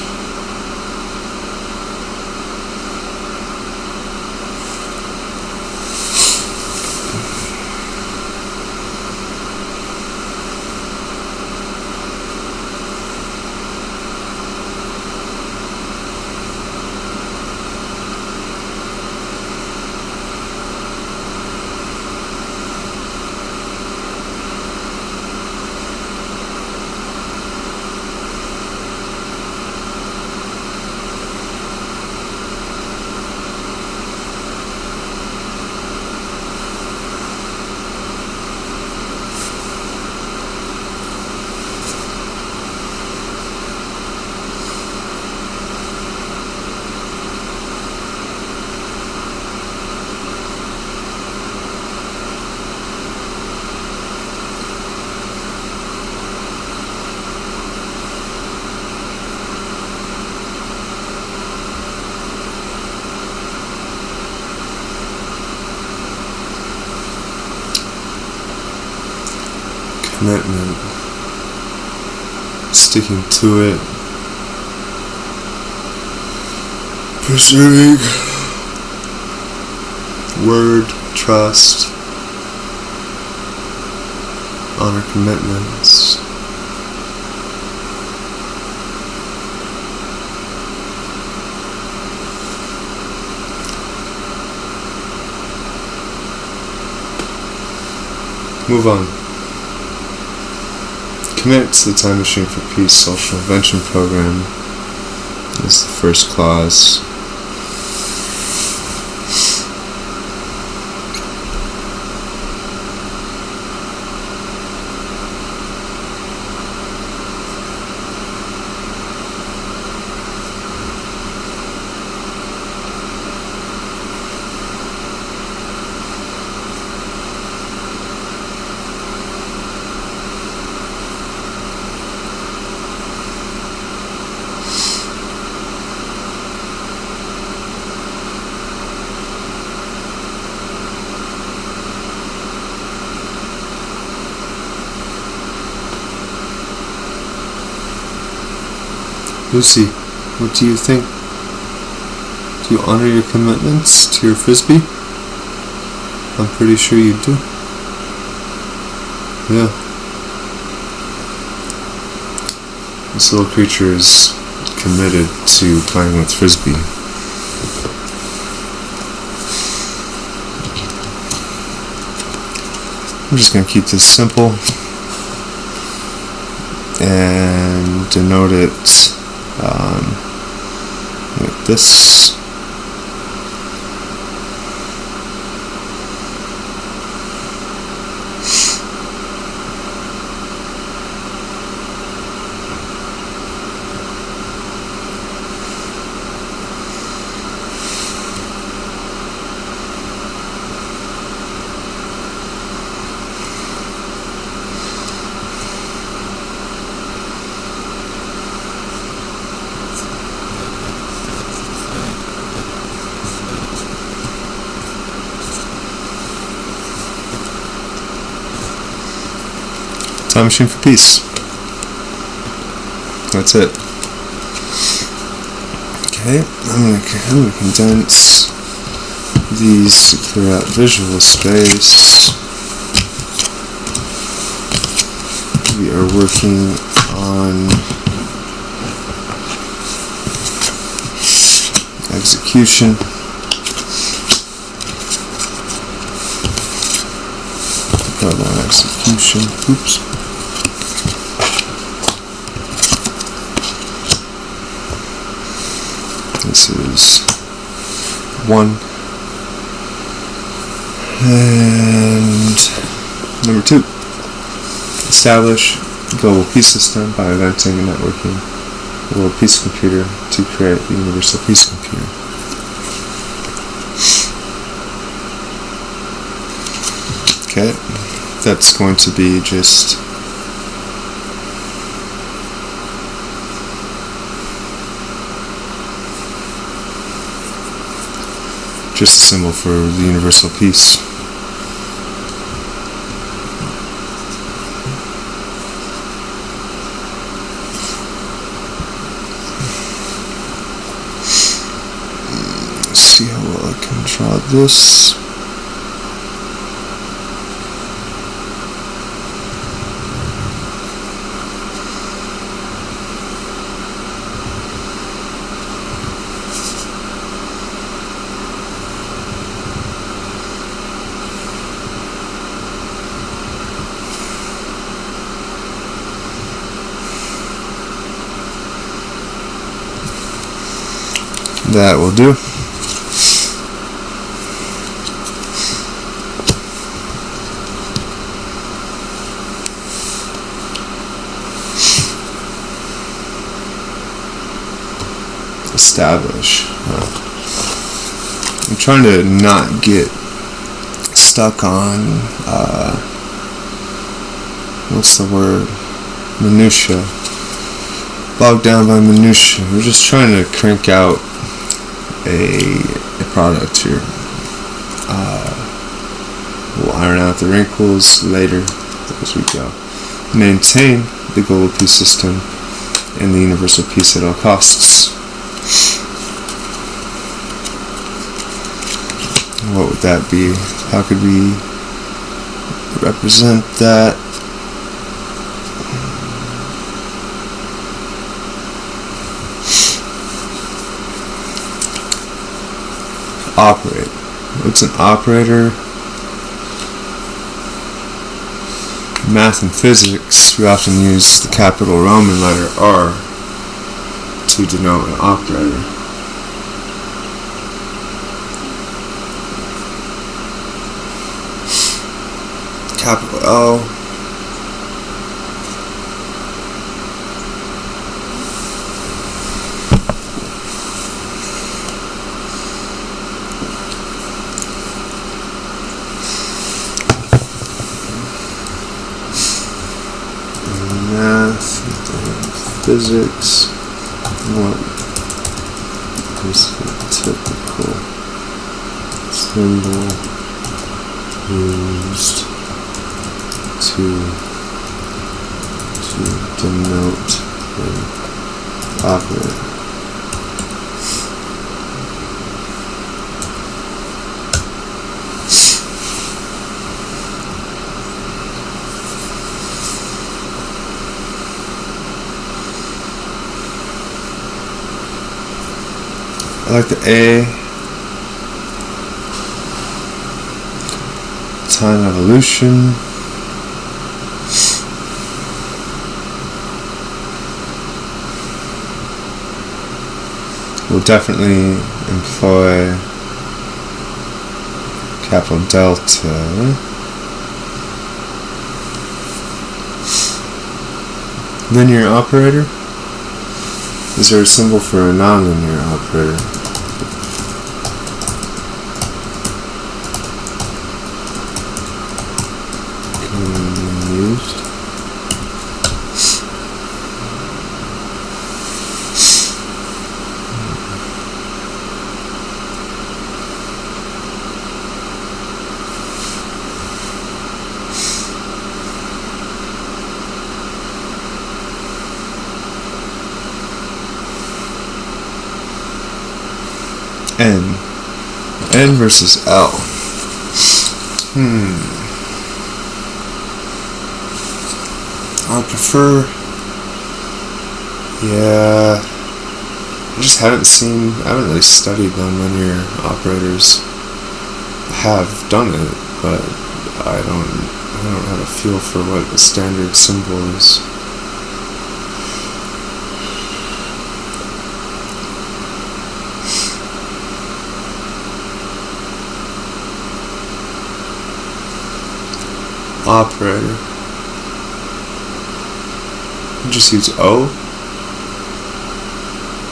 commitment, sticking to it, preserving word, trust, honor commitments. Move on. Commit to the Time Machine for Peace Social Invention Program. This is the first clause. Lucy, what do you think? Do you honor your commitments to your frisbee? I'm pretty sure you do. Yeah. This little creature is committed to playing with frisbee. I'm just going to keep this simple and denote it with this. Time Machine for Peace. That's it. Okay, I'm going to condense these to clear out visual space. We are working on execution. Got on execution. Oops. This is 1. And number 2. Establish a global peace system by inventing and networking a world peace computer to create the universal peace computer. Okay, that's going to be just a symbol for the universal peace. Let's see how well I can draw this. That will do. Establish. I'm trying to not get stuck on what's the word? Minutia. Bogged down by minutia. We're just trying to crank out a product here. We'll iron out the wrinkles later as we go. maintain the global peace system and the universal peace at all costs. What would that be? How could we represent that? Operate. What's an operator? Math and physics, we often use the capital Roman letter R to denote an operator. Capital L. Math and physics. What is the typical symbol used to denote an operator? I like the A. Time evolution. We'll definitely employ capital delta. Linear operator. Is there a symbol for a nonlinear operator? Used. N versus L. I prefer, I haven't really studied nonlinear operators. I have done it, but I don't have a feel for what the standard symbol is. Operator. Just use O.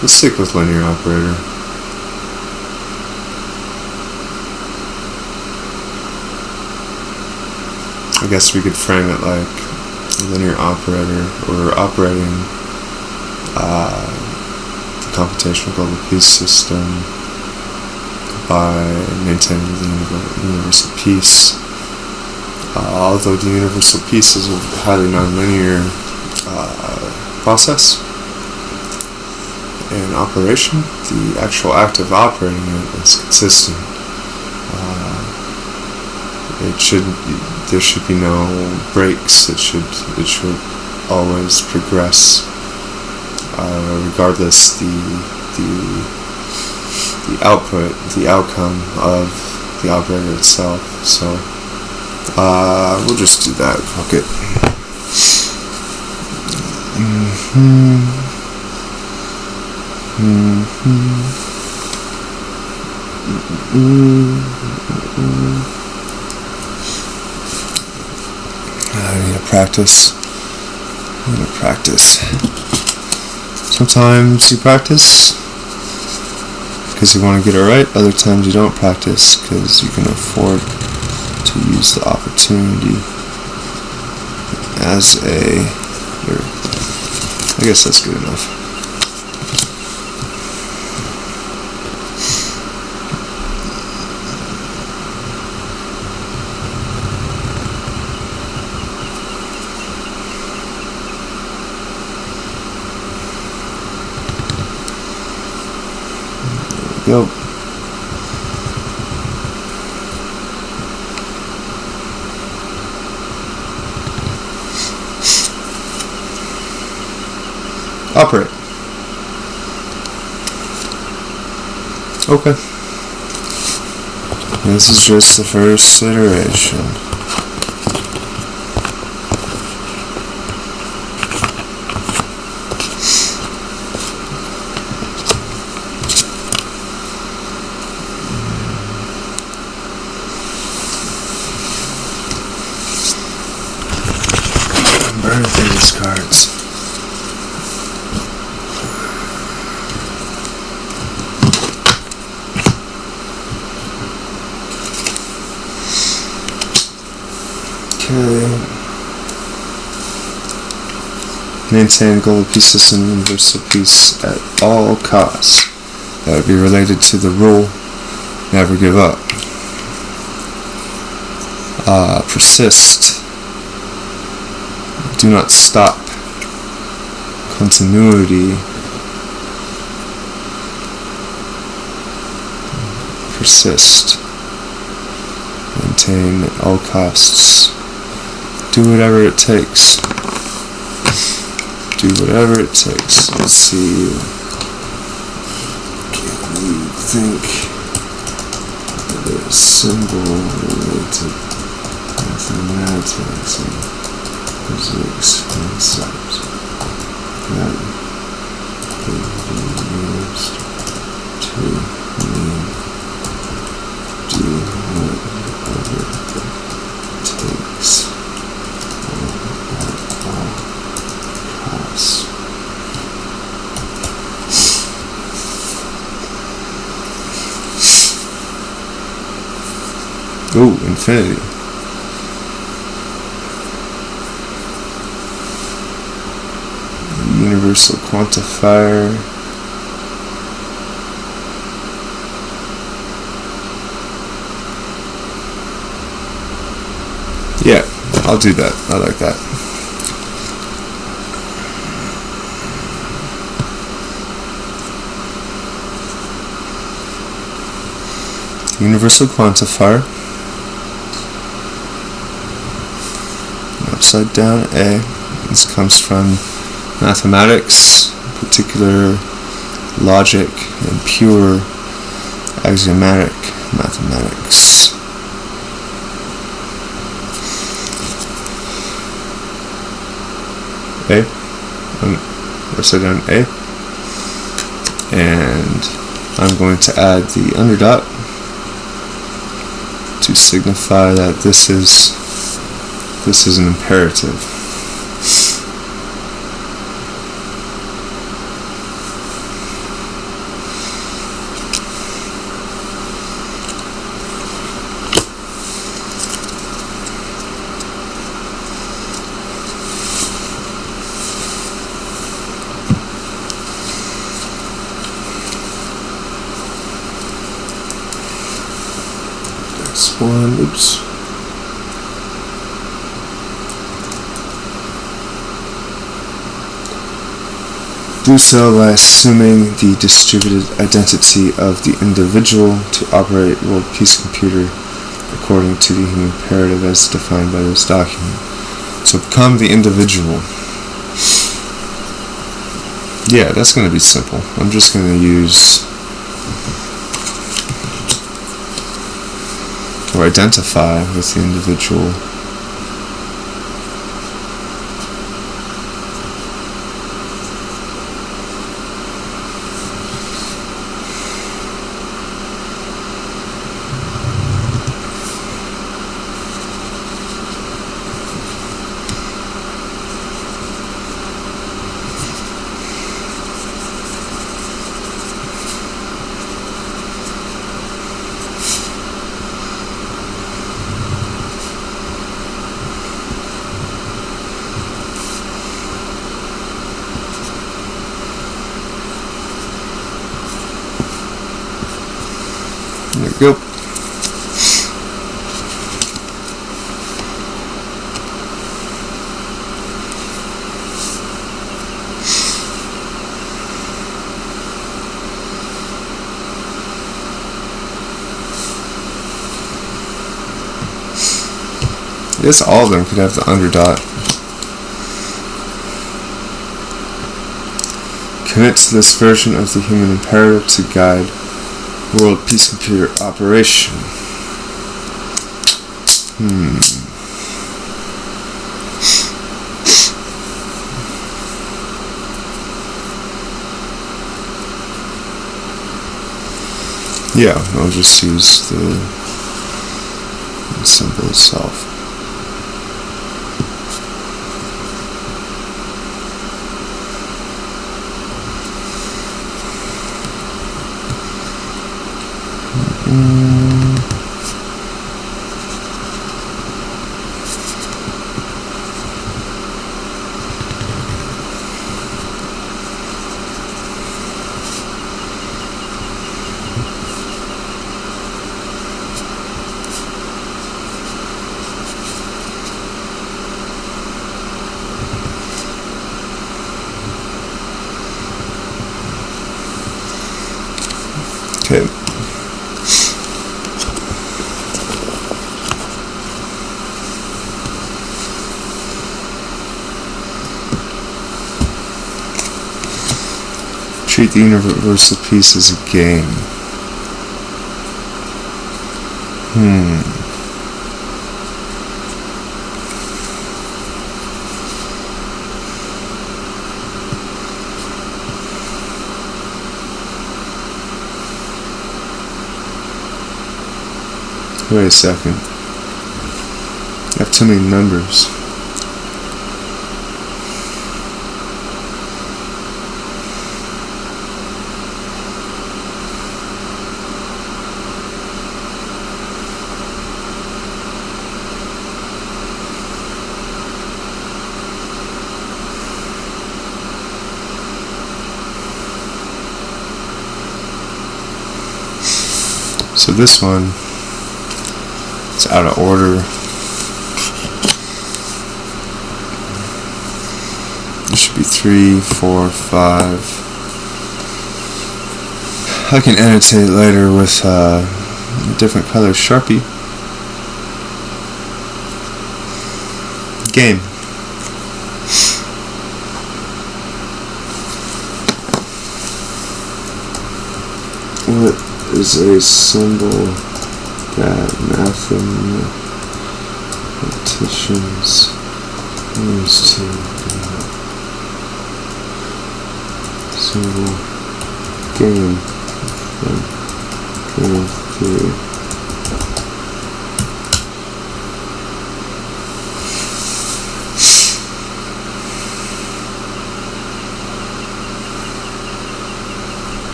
Let's stick with linear operator. I guess we could frame it like a linear operator, or operating the computational global peace system by maintaining the universal peace. Although the universal peace is a highly nonlinear process in operation, the actual act of operating it is consistent. There should be no breaks. It should always progress, regardless the output, the outcome of the operator itself. So we'll just do that. Fuck it. I need to practice. Sometimes you practice because you want to get it right. Other times you don't practice because you can afford to use the opportunity as I guess that's good enough. go. Operate. Okay. This is just the first iteration. Burn through these cards. Okay. Maintain global peace system, universal peace at all costs. That would be related to the rule, never give up. Persist. Do not stop. Continuity. Persist. Maintain at all costs. Do whatever it takes. Do whatever it takes. Let's see. Can we think of a symbol related mathematics and physics concepts that could be used to mean do whatever it takes at all costs. Ooh, infinity. Universal quantifier. Yeah, I'll do that. I like that. Universal quantifier. Upside down A. This comes from mathematics, particular logic, and pure axiomatic mathematics. A. Upside down A. And I'm going to add the underdot to signify that this is an imperative. Next one, oops. Do so by assuming the distributed identity of the individual to operate world peace computer according to the human imperative as defined by this document. So become the individual. Yeah, that's going to be simple. I'm just going to use or identify with the individual. There we go. guess all of them could have the underdot. Commit to this version of the human imperative to guide world peace computer operation. Yeah, I'll just use the symbol itself. Okay. Treat the universal peace as a game. Wait a second. I have too many numbers. So this one, it's out of order. It should be 3, 4, 5. I can annotate later with a different color Sharpie. Game. What is a symbol that mathematicians use to symbol game game theory?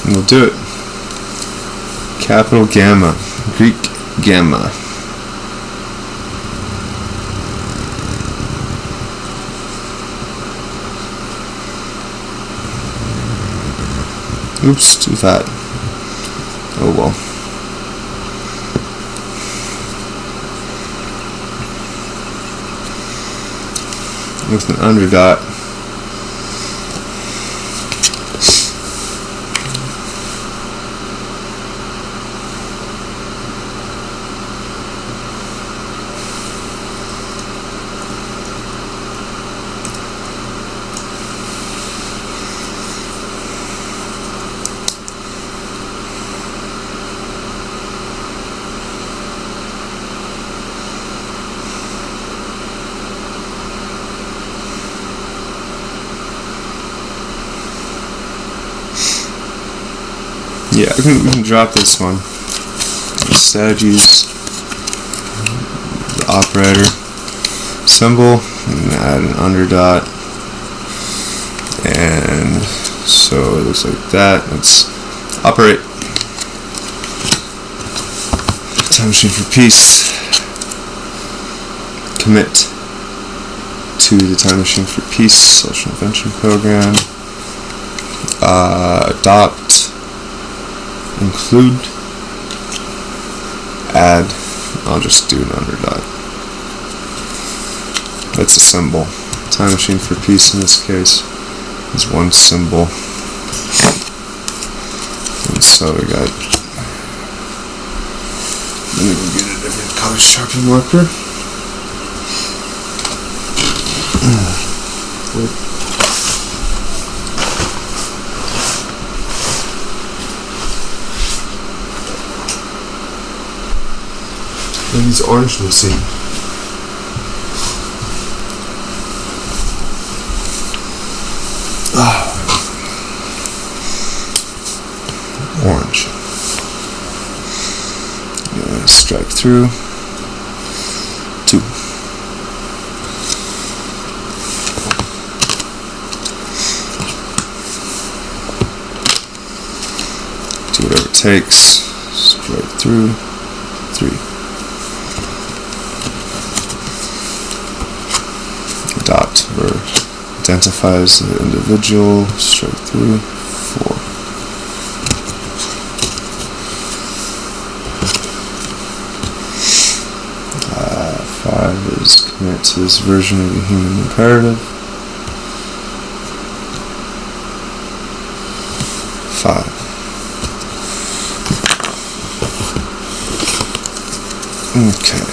We'll do it. Capital Gamma, Greek Gamma. Oops, too fat. Oh well. With an underdot. Yeah, we can drop this one. Instead, use the operator symbol and add an underdot. And so it looks like that. Let's operate. Time machine for peace. Commit to the time machine for peace social invention program. Adopt. Include, add, I'll just do an underdot. That's a symbol. Time machine for peace in this case is one symbol. So we got. Let me go get a different color Sharpie marker. And these orange missing. Orange. Yeah, strike through. 2. Do whatever it takes. Strike through. 3. Dot or identifies the individual. Strike through. 4. 5 is commit to this version of the human imperative. 5. Okay.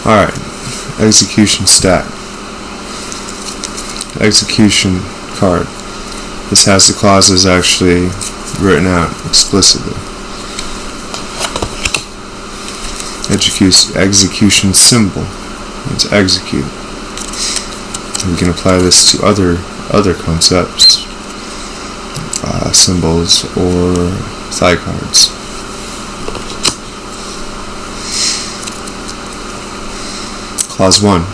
Alright. Execution stack. Execution card. This has the clauses actually written out explicitly. Execution symbol means execute. We can apply this to other concepts, symbols or thigh cards. Clause 1.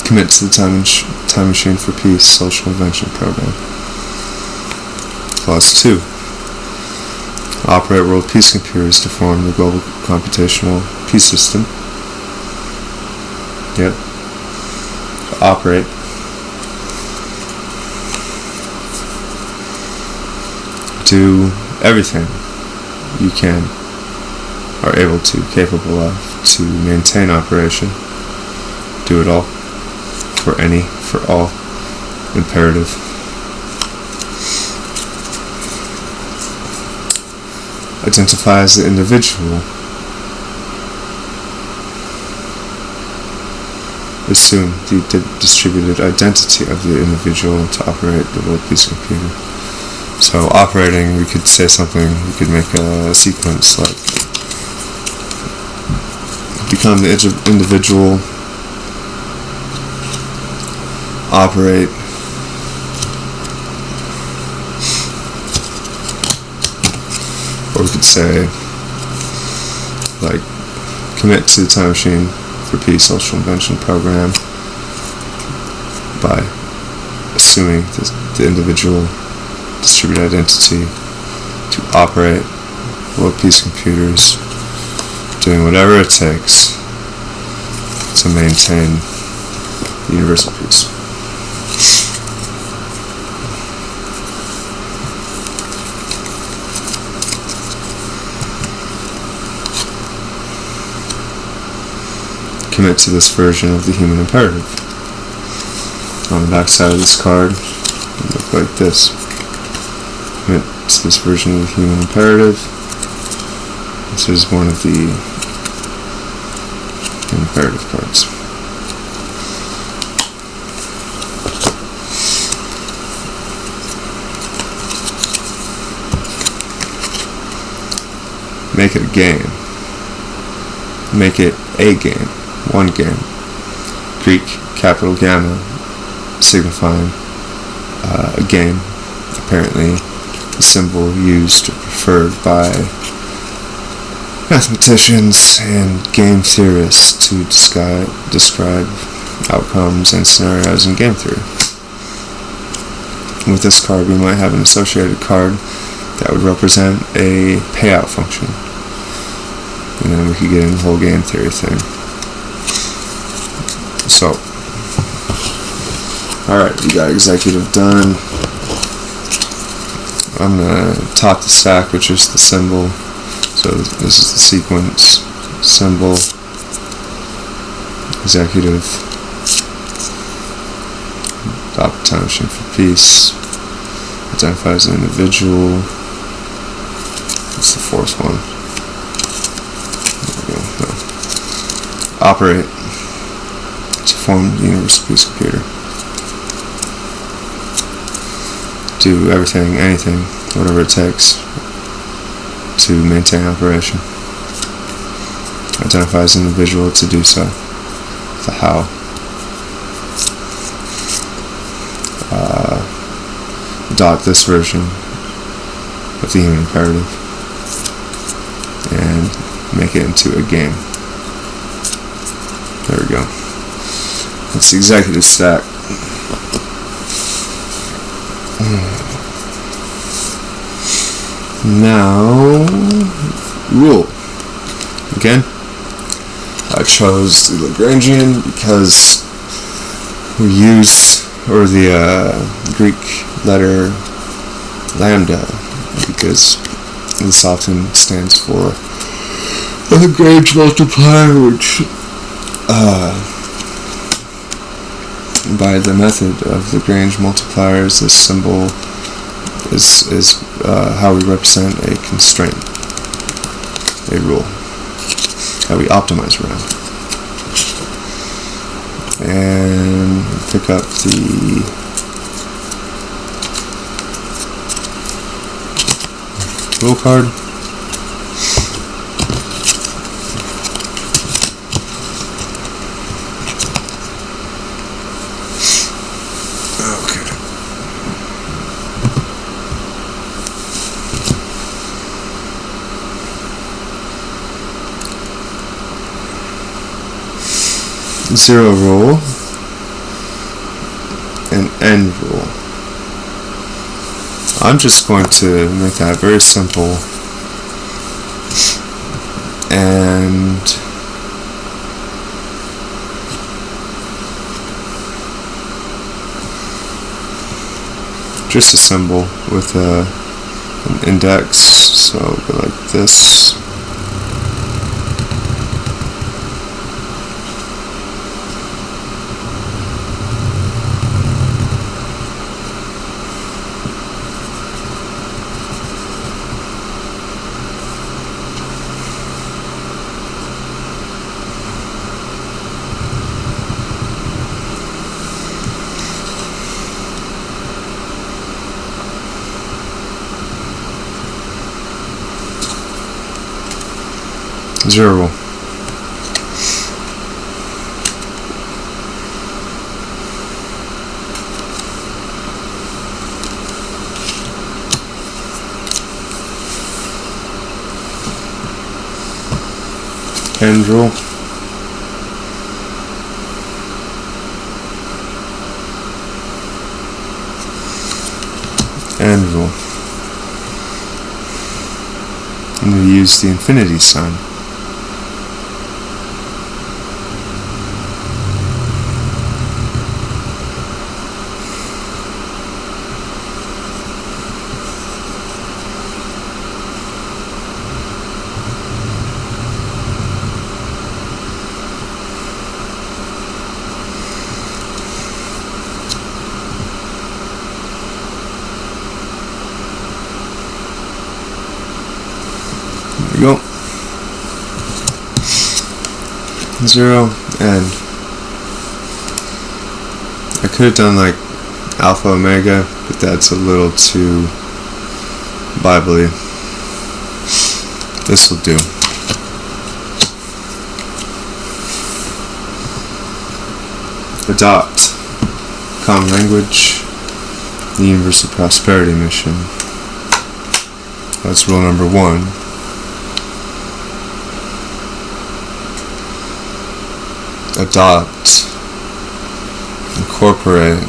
Commit to the Time Machine for Peace social invention program. Clause 2. Operate world peace computers to form the global computational peace system. Yep. Operate. Do everything you can, are able to, capable of, to maintain operation. Do it all. For any, for all, imperative. Identifies the individual. Assume the distributed identity of the individual to operate the world peace computer. So operating, we could say something, we could make a sequence like become the individual, operate, or we could say like commit to the Time Machine for Peace social invention program by assuming the individual distributed identity to operate world peace computers, doing whatever it takes to maintain the universal peace. Commit to this version of the human imperative. On the back side of this card, it will look like this. Commit to this version of the human imperative. This is one of the imperative cards. Make it a game. Make it a game. One game. Greek capital gamma signifying a game. Apparently the symbol used or preferred by mathematicians and game theorists to describe outcomes and scenarios in game theory. With this card we might have an associated card that would represent a payout function. And then we could get into the whole game theory thing. So, alright, we got executive done. I'm going to top the stack, which is the symbol. So this is the sequence, symbol, executive, adopt a time machine for peace, identify as an individual. What's the fourth one? There we go. No. Operate to form the universal peace computer. Do everything, anything, whatever it takes to maintain operation. Identify as an individual to do so. The how. Adopt this version of the human imperative and make it into a game. There we go. That's the executive stack. Now, rule. Again, I chose the Lagrangian because we use, or the Greek letter lambda, because this often stands for a Lagrange multiplier, which by the method of Lagrange multipliers, this symbol is how we represent a constraint, a rule, how we optimize around. And pick up the rule card. Zero rule and end rule. I'm just going to make that very simple and just a symbol with an index, so it'll go like this. Zero rule. End rule. End rule. And we use the infinity sign. Go. Zero end. I could have done like alpha omega, but that's a little too Bible-y. This will do. Adopt common language, the universal prosperity mission. That's rule number 1. Adopt, incorporate,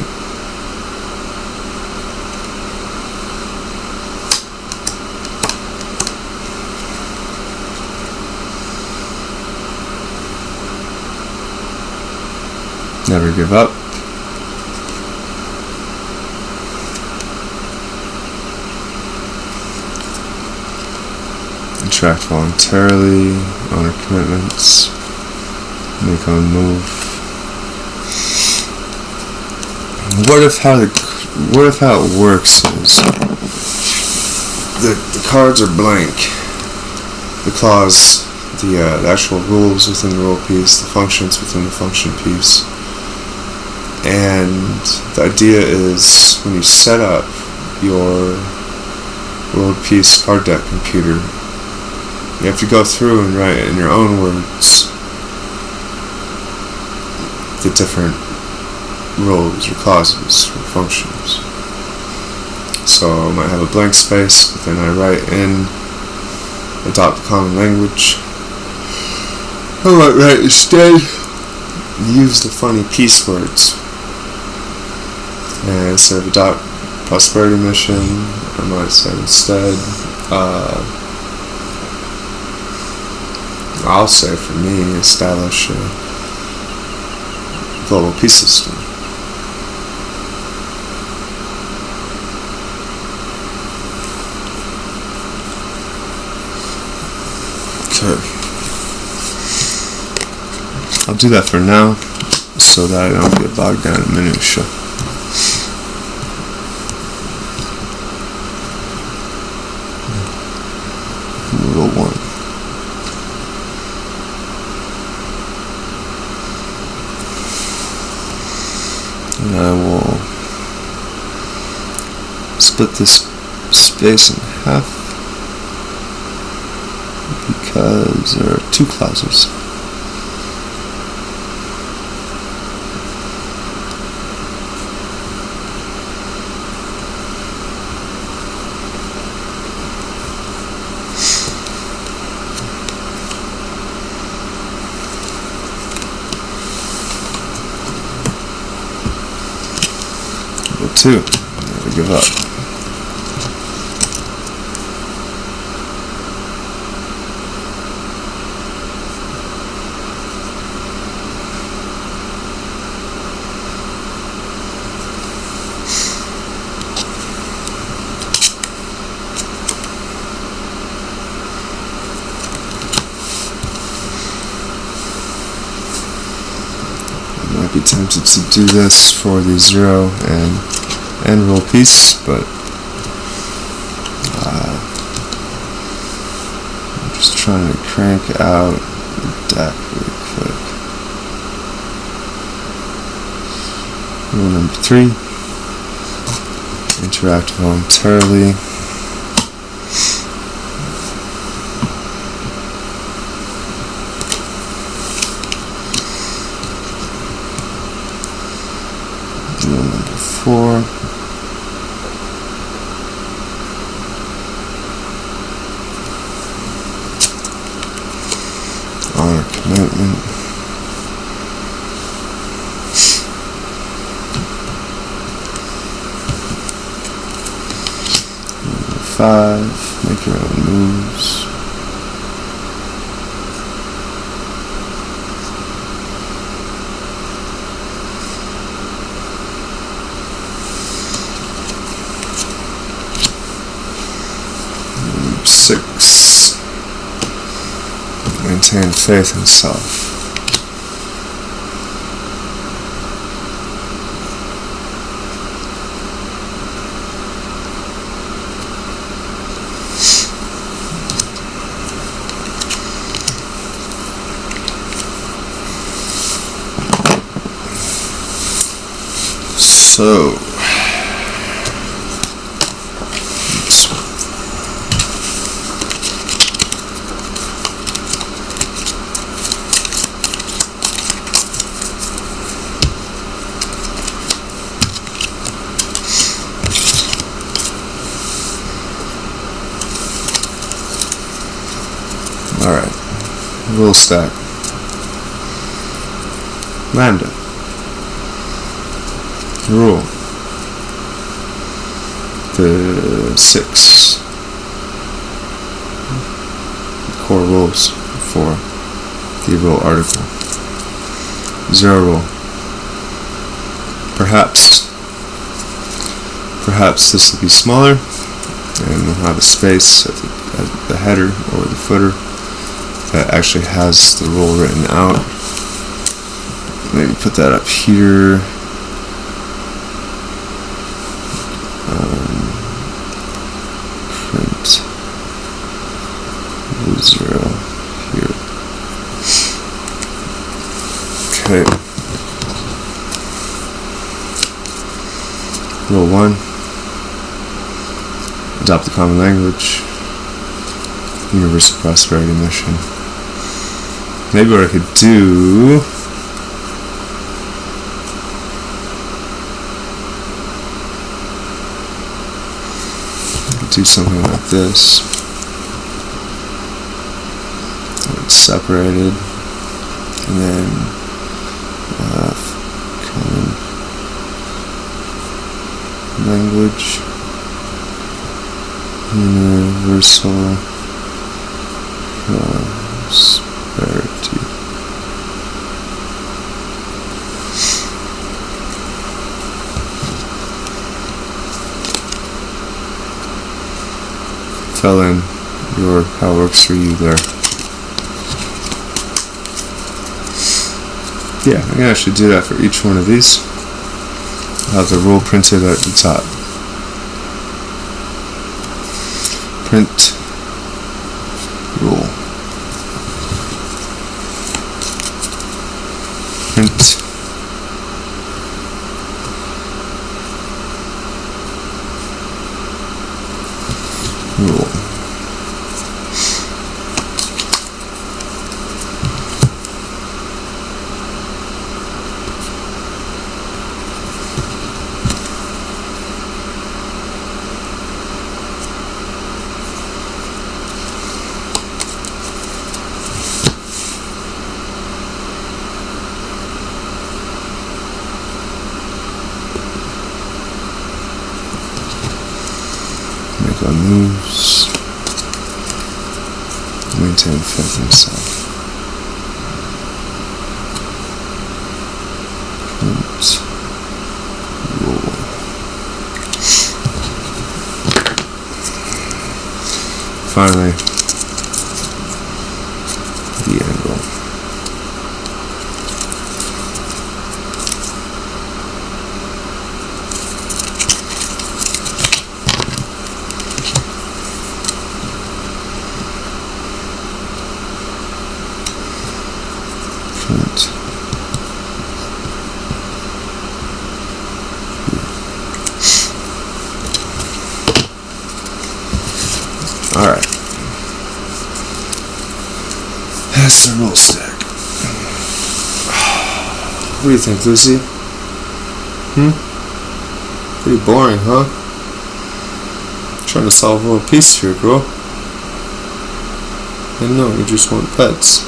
never give up, interact voluntarily, honor commitments, make own move. What if how it works is the cards are blank. The clause, the actual rules within the rule piece, the functions within the function piece. And the idea is when you set up your world piece card deck computer, you have to go through and write in your own words the different rules or clauses or functions. So I might have a blank space, but then I write in adopt common language. I might write instead use the funny peace words. And instead of adopt prosperity mission, I might say instead I'll say for me establish a global peace system. Okay. I'll do that for now so that I don't get bogged down in minutia. Rule 1. And I will split this space in half because there are two clauses. Two. Never give up. I might be tempted to do this for the 0 and roll piece, but I'm just trying to crank out the deck really quick. Rule number 3, interact voluntarily. Rule number 4, honor commitment. Number 5, make your own moves. Number 6, maintain faith in self. So alright, rule stack. Lambda. Rule. The 6 core rules for the rule article. 0 rule. Perhaps this will be smaller and we'll have a space at the header or the footer that actually has the rule written out. maybe put that up here. Print 0 here. Okay. Rule 1. Adopt the common language. Universal prosperity mission. Maybe what I could do, do something like this. It's separated, and then common language, universal prosperity. Fill in how it works for you there. Yeah, I'm gonna actually do that for each one of these. I'll have the rule printed at the top. Print rule. Print rule. Make our moves. Maintain faith in himself. Print rule. Finally, the angle. Print. Alright. That's the rule stack. What do you think, Lucy? Pretty boring, huh? Trying to solve world peace here, girl. I know, you just want pets.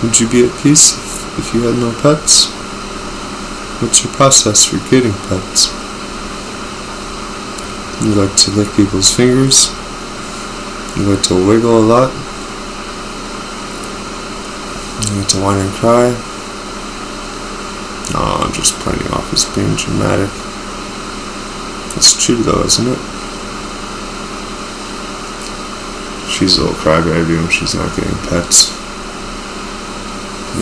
Would you be at peace if you had no pets? What's your process for getting pets? You like to lick people's fingers? You like to wiggle a lot? You like to whine and cry? No, I'm just playing off as being dramatic. It's true though, isn't it? She's a little crybaby when she's not getting pets.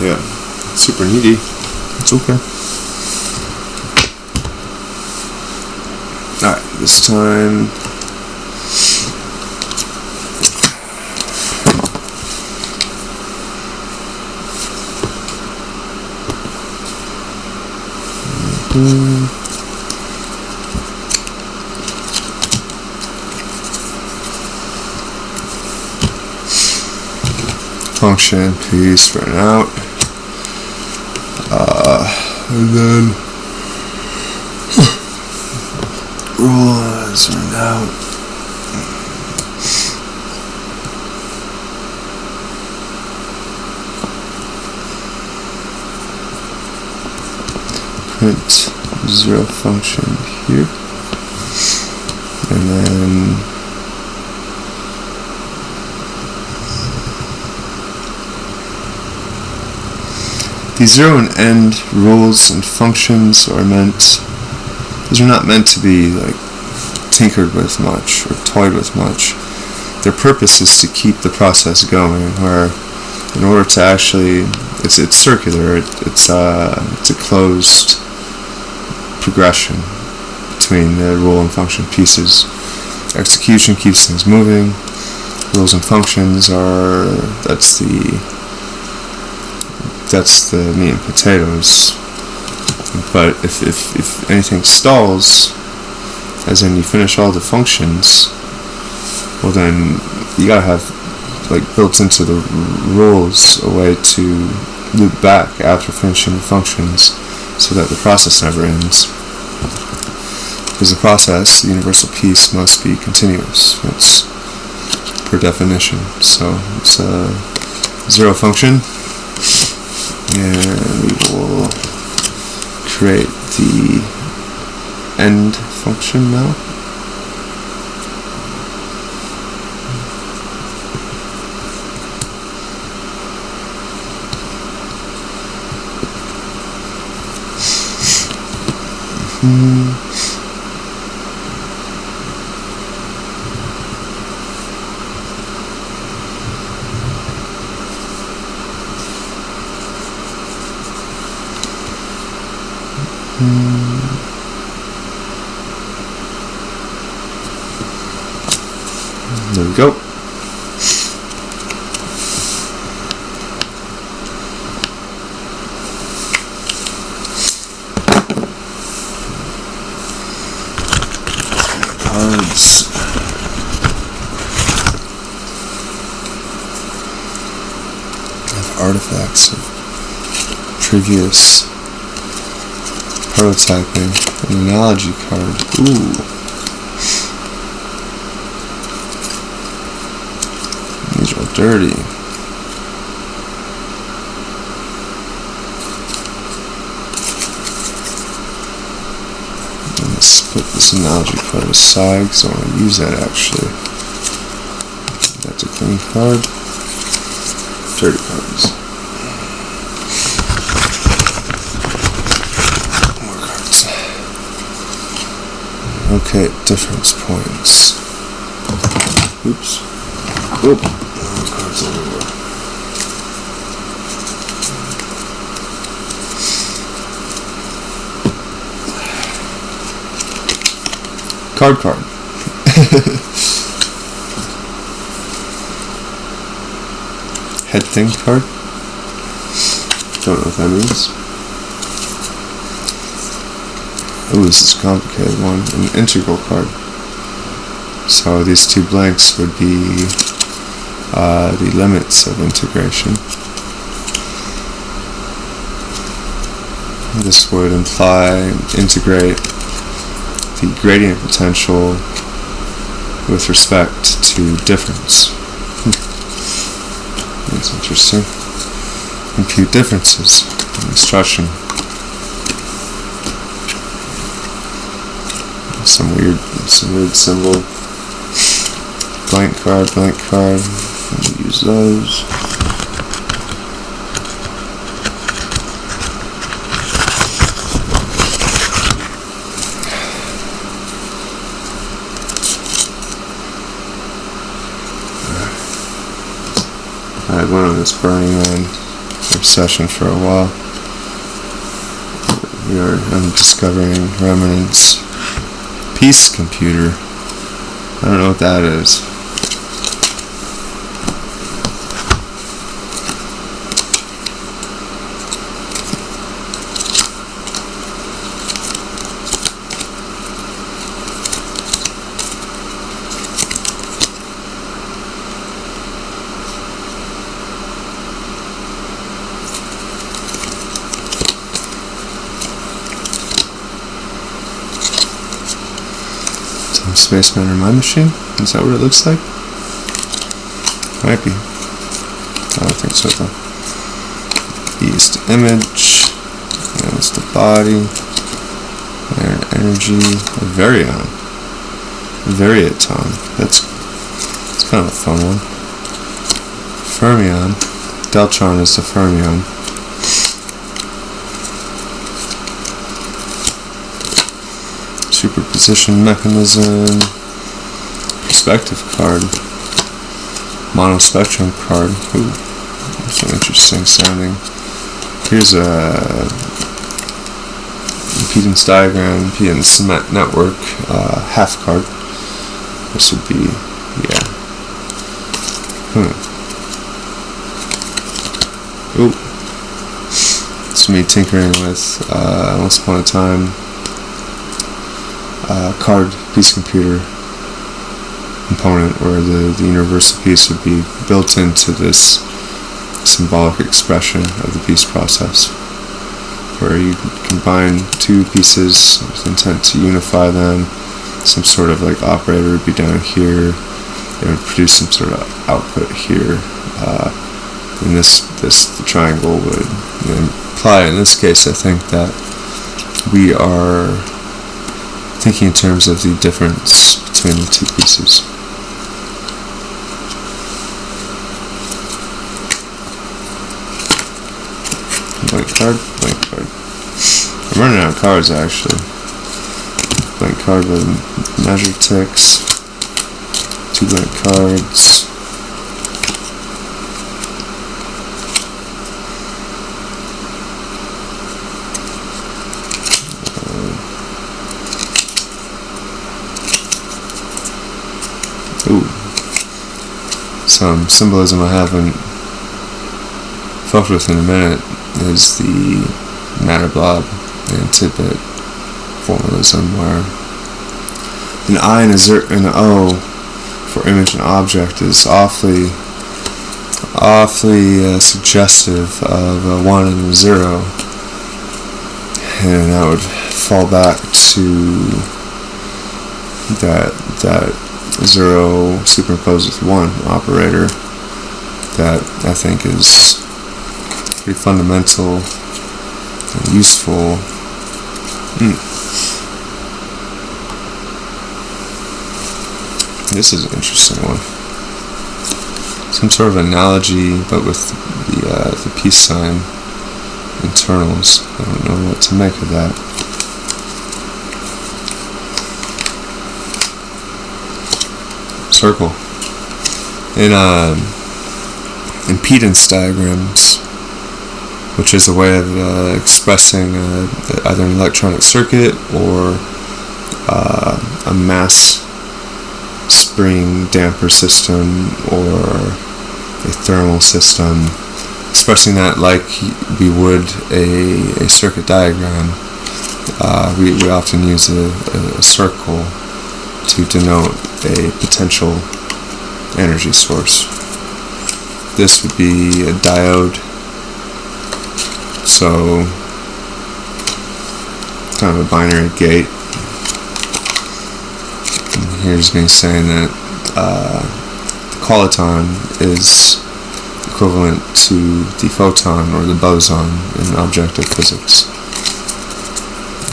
Yeah, super needy. It's okay. Alright, this time function peacebrain out, and then rule is right out. Print 0 function here, and then the 0 and end rules and functions are those are not meant to be like tinkered with much or toyed with much. Their purpose is to keep the process going, where in order to actually, it's circular. It's a closed progression between the rule and function pieces. Execution keeps things moving. Rules and functions are that's the meat and potatoes. But if anything stalls, as in you finish all the functions, well then you gotta have like built into the rules a way to loop back after finishing the functions so that the process never ends. Because the process, the universal peace, must be continuous. That's per definition. So it's a zero function, and we will create the end function now. There we go. Cards. Have artifacts of previous prototyping. An analogy card. Ooh. These are dirty. I'm going to split this analogy card aside because I want to use that actually. That's a clean card. Dirty cards. More cards. Okay, difference points. Oops. Oop. Cards everywhere. Card. Head thing card. Don't know what that means. Ooh, this is a complicated one. An integral card. So these two blanks would be the limits of integration. This would imply integrate the gradient potential with respect to difference. That's interesting. Compute differences. Instruction. Some weird symbol. Blank card. We'll use those. I went on this Burning Man obsession for a while. I'm discovering remnants. Peace computer. I don't know what that is. Spaceman or My Machine? Is that what it looks like? Might be. I don't think so though. East image. And it's the body. There, energy. Varieton. That's kind of a fun one. Fermion. Deltron is the fermion. Superposition mechanism, perspective card, monospectrum card. Ooh, So interesting sounding. Here's a impedance diagram, impedance network, half card. This would be, yeah. Ooh. It's me tinkering with, once upon a time, card piece computer component where the universal piece would be built into this symbolic expression of the piece process, where you combine two pieces with intent to unify them. Some sort of like operator would be down here. It would produce some sort of output here. And the triangle would imply, in this case, I think that we are thinking in terms of the difference between the two pieces. Blank card, blank card. I'm running out of cards actually. Blank card with measure ticks. 2 blank cards. Some symbolism I haven't fucked with in a minute is the matter blob and tidbit formalism, where an I and an O for image and object is awfully suggestive of a 1 and a 0, and that would fall back to that 0 superimposed with 1 operator that I think is pretty fundamental and useful. This is an interesting one. Some sort of analogy, but with the peace sign internals. I don't know what to make of that. Circle. In impedance diagrams, which is a way of expressing either an electronic circuit or a mass spring damper system or a thermal system, expressing that like we would a circuit diagram. We often use a circle to denote a potential energy source. This would be a diode, so kind of a binary gate. And here's me saying that the qualiton is equivalent to the photon or the boson in objective physics.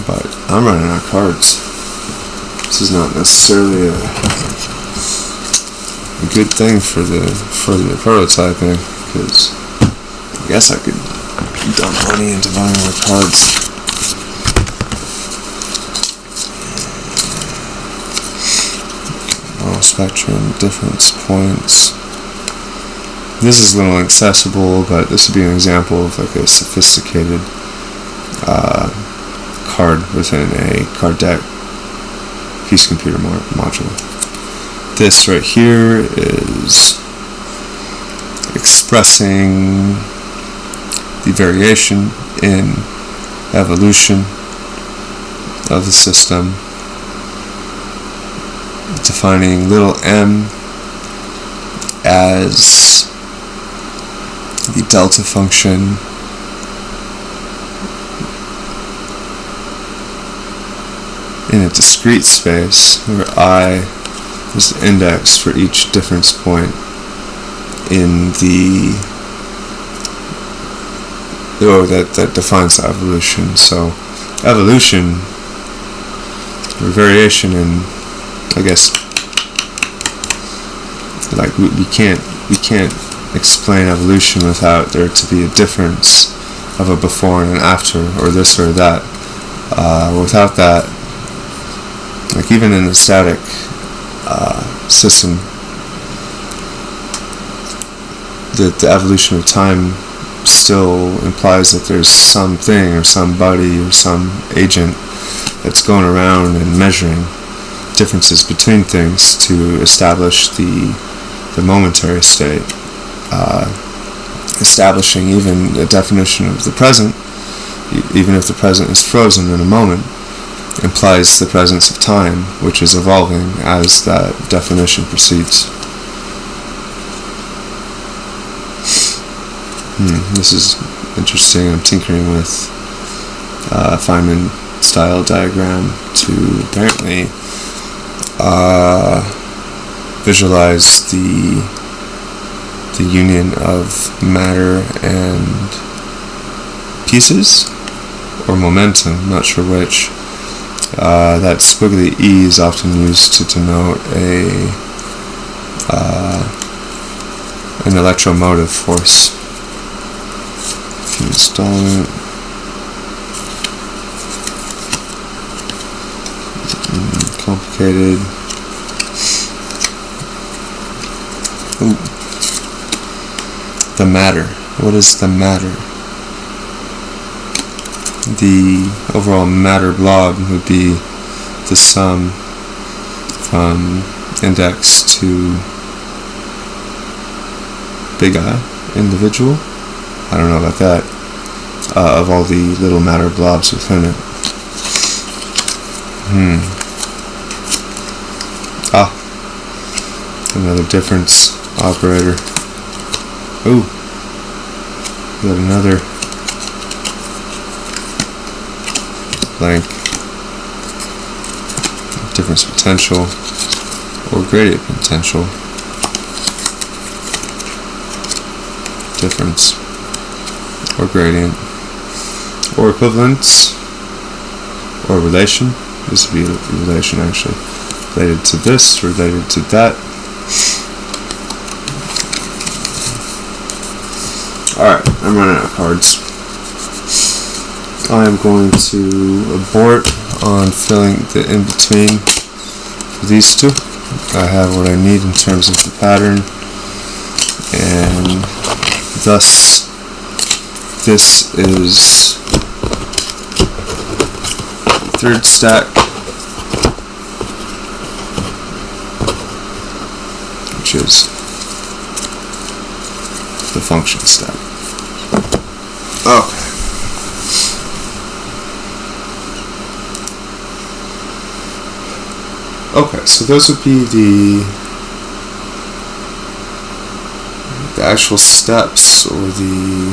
But I'm running out of cards. This is not necessarily a good thing for the prototyping, because I guess I could dump money into buying more cards. All spectrum, difference points. This is a little inaccessible, but this would be an example of like a sophisticated card within a card deck piece computer module. This right here is expressing the variation in evolution of the system, defining little m as the delta function in a discrete space where I is the index for each difference point in that defines the evolution. So evolution or variation in, I guess, like we can't explain evolution without there to be a difference of a before and an after, or this or that. Without that, like even in a static system, that the evolution of time still implies that there's something or somebody or some agent that's going around and measuring differences between things to establish the momentary state, establishing even a definition of the present, even if the present is frozen in a moment, implies the presence of time, which is evolving as that definition proceeds. This is interesting. I'm tinkering with a Feynman style diagram to apparently visualize the union of matter and pieces, or momentum, not sure which. That squiggly E is often used to denote an electromotive force. If you install it, complicated. Ooh. The matter. What is the matter? The overall matter blob would be the sum from index to big I, individual. I don't know about that. Of all the little matter blobs within it. Another difference operator. Ooh. Got another blank difference potential or gradient potential. Difference or gradient or equivalence or relation. This would be a relation actually. Related to this, related to that. Alright, I'm running out of cards. I am going to abort on filling the in-between for these two. I have what I need in terms of the pattern, and thus this is the third stack, which is the function stack. Okay. Okay, so those would be the actual steps or the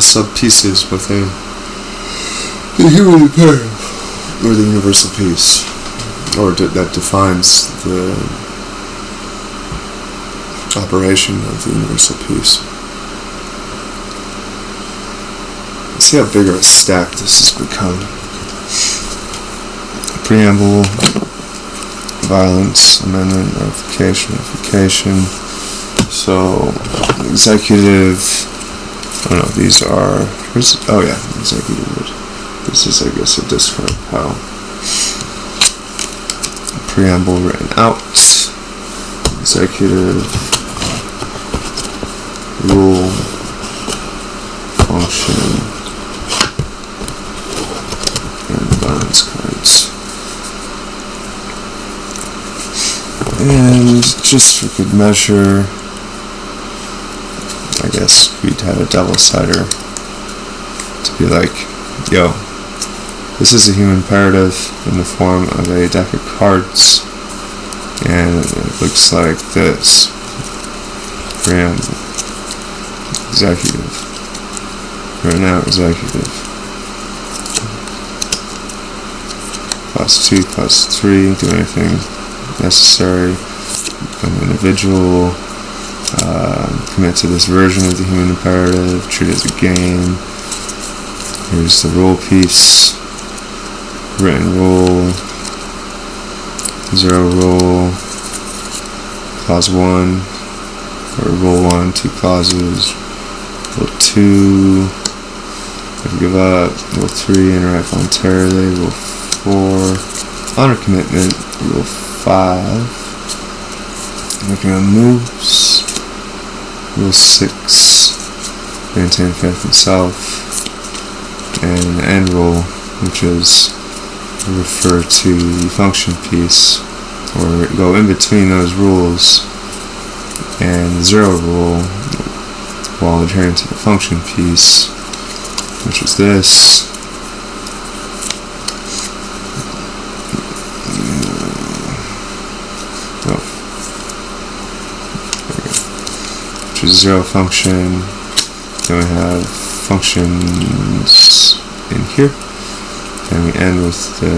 sub-pieces within the human imperative, or the universal piece, or that defines the operation of the universal piece. See how big of a stack this has become. Preamble, violence, amendment, notification. So, executive. Oh no, these are. Oh yeah, executive. This is, I guess, a discard pile. Preamble written out. Executive. Rule. Function. And violence cards. And just for good measure, I guess we'd have a double-sider to be like, yo, this is a human imperative in the form of a deck of cards, and it looks like this. Preamble. Executive. Written out executive. Class 2, class 3, do anything necessary, become an individual, commit to this version of the human imperative, treat it as a game. Here's the rule piece, written rule, 0 rule, clause 1, or rule 1, 2 clauses, rule 2, never give up, rule 3, interact voluntarily, rule 4, honor commitment, rule 5, making a moves, Rule 6, maintain faith in self. And the end rule, which is refer to the function piece, or go in between those rules, and the 0 rule while adhering to the function piece, which is this. Which is 0 function. Then we have functions in here. And we end with the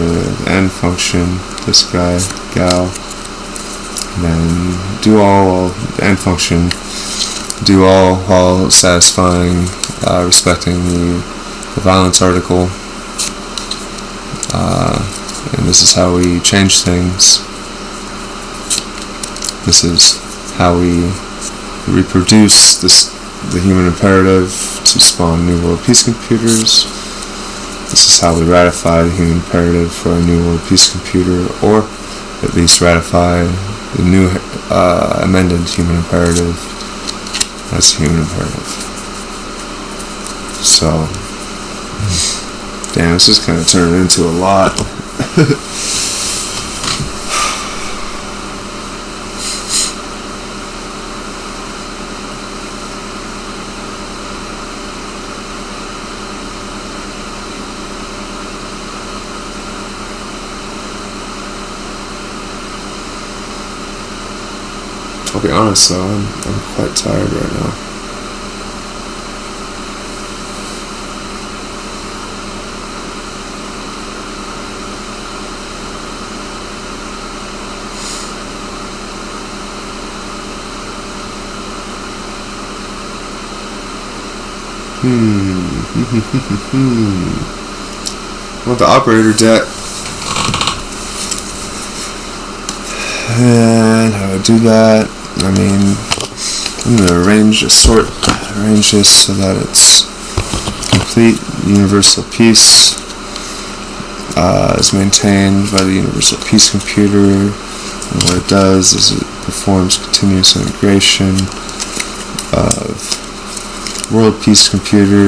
end function, this guy, gal. And then do all, the end function, do all while satisfying, respecting the violence article. And this is how we change things. This is how we reproduce the human imperative to spawn New World Peace computers. This is how we ratify the human imperative for a New World Peace computer, or at least ratify the new amended human imperative as a human imperative. So, damn, this is kind of turning into a lot. I'll be honest though, I'm quite tired right now. Want the operator deck. And how do I do that? I mean, I'm going to arrange this so that it's complete. Universal peace is maintained by the universal peace computer, and what it does is it performs continuous integration of world peace computers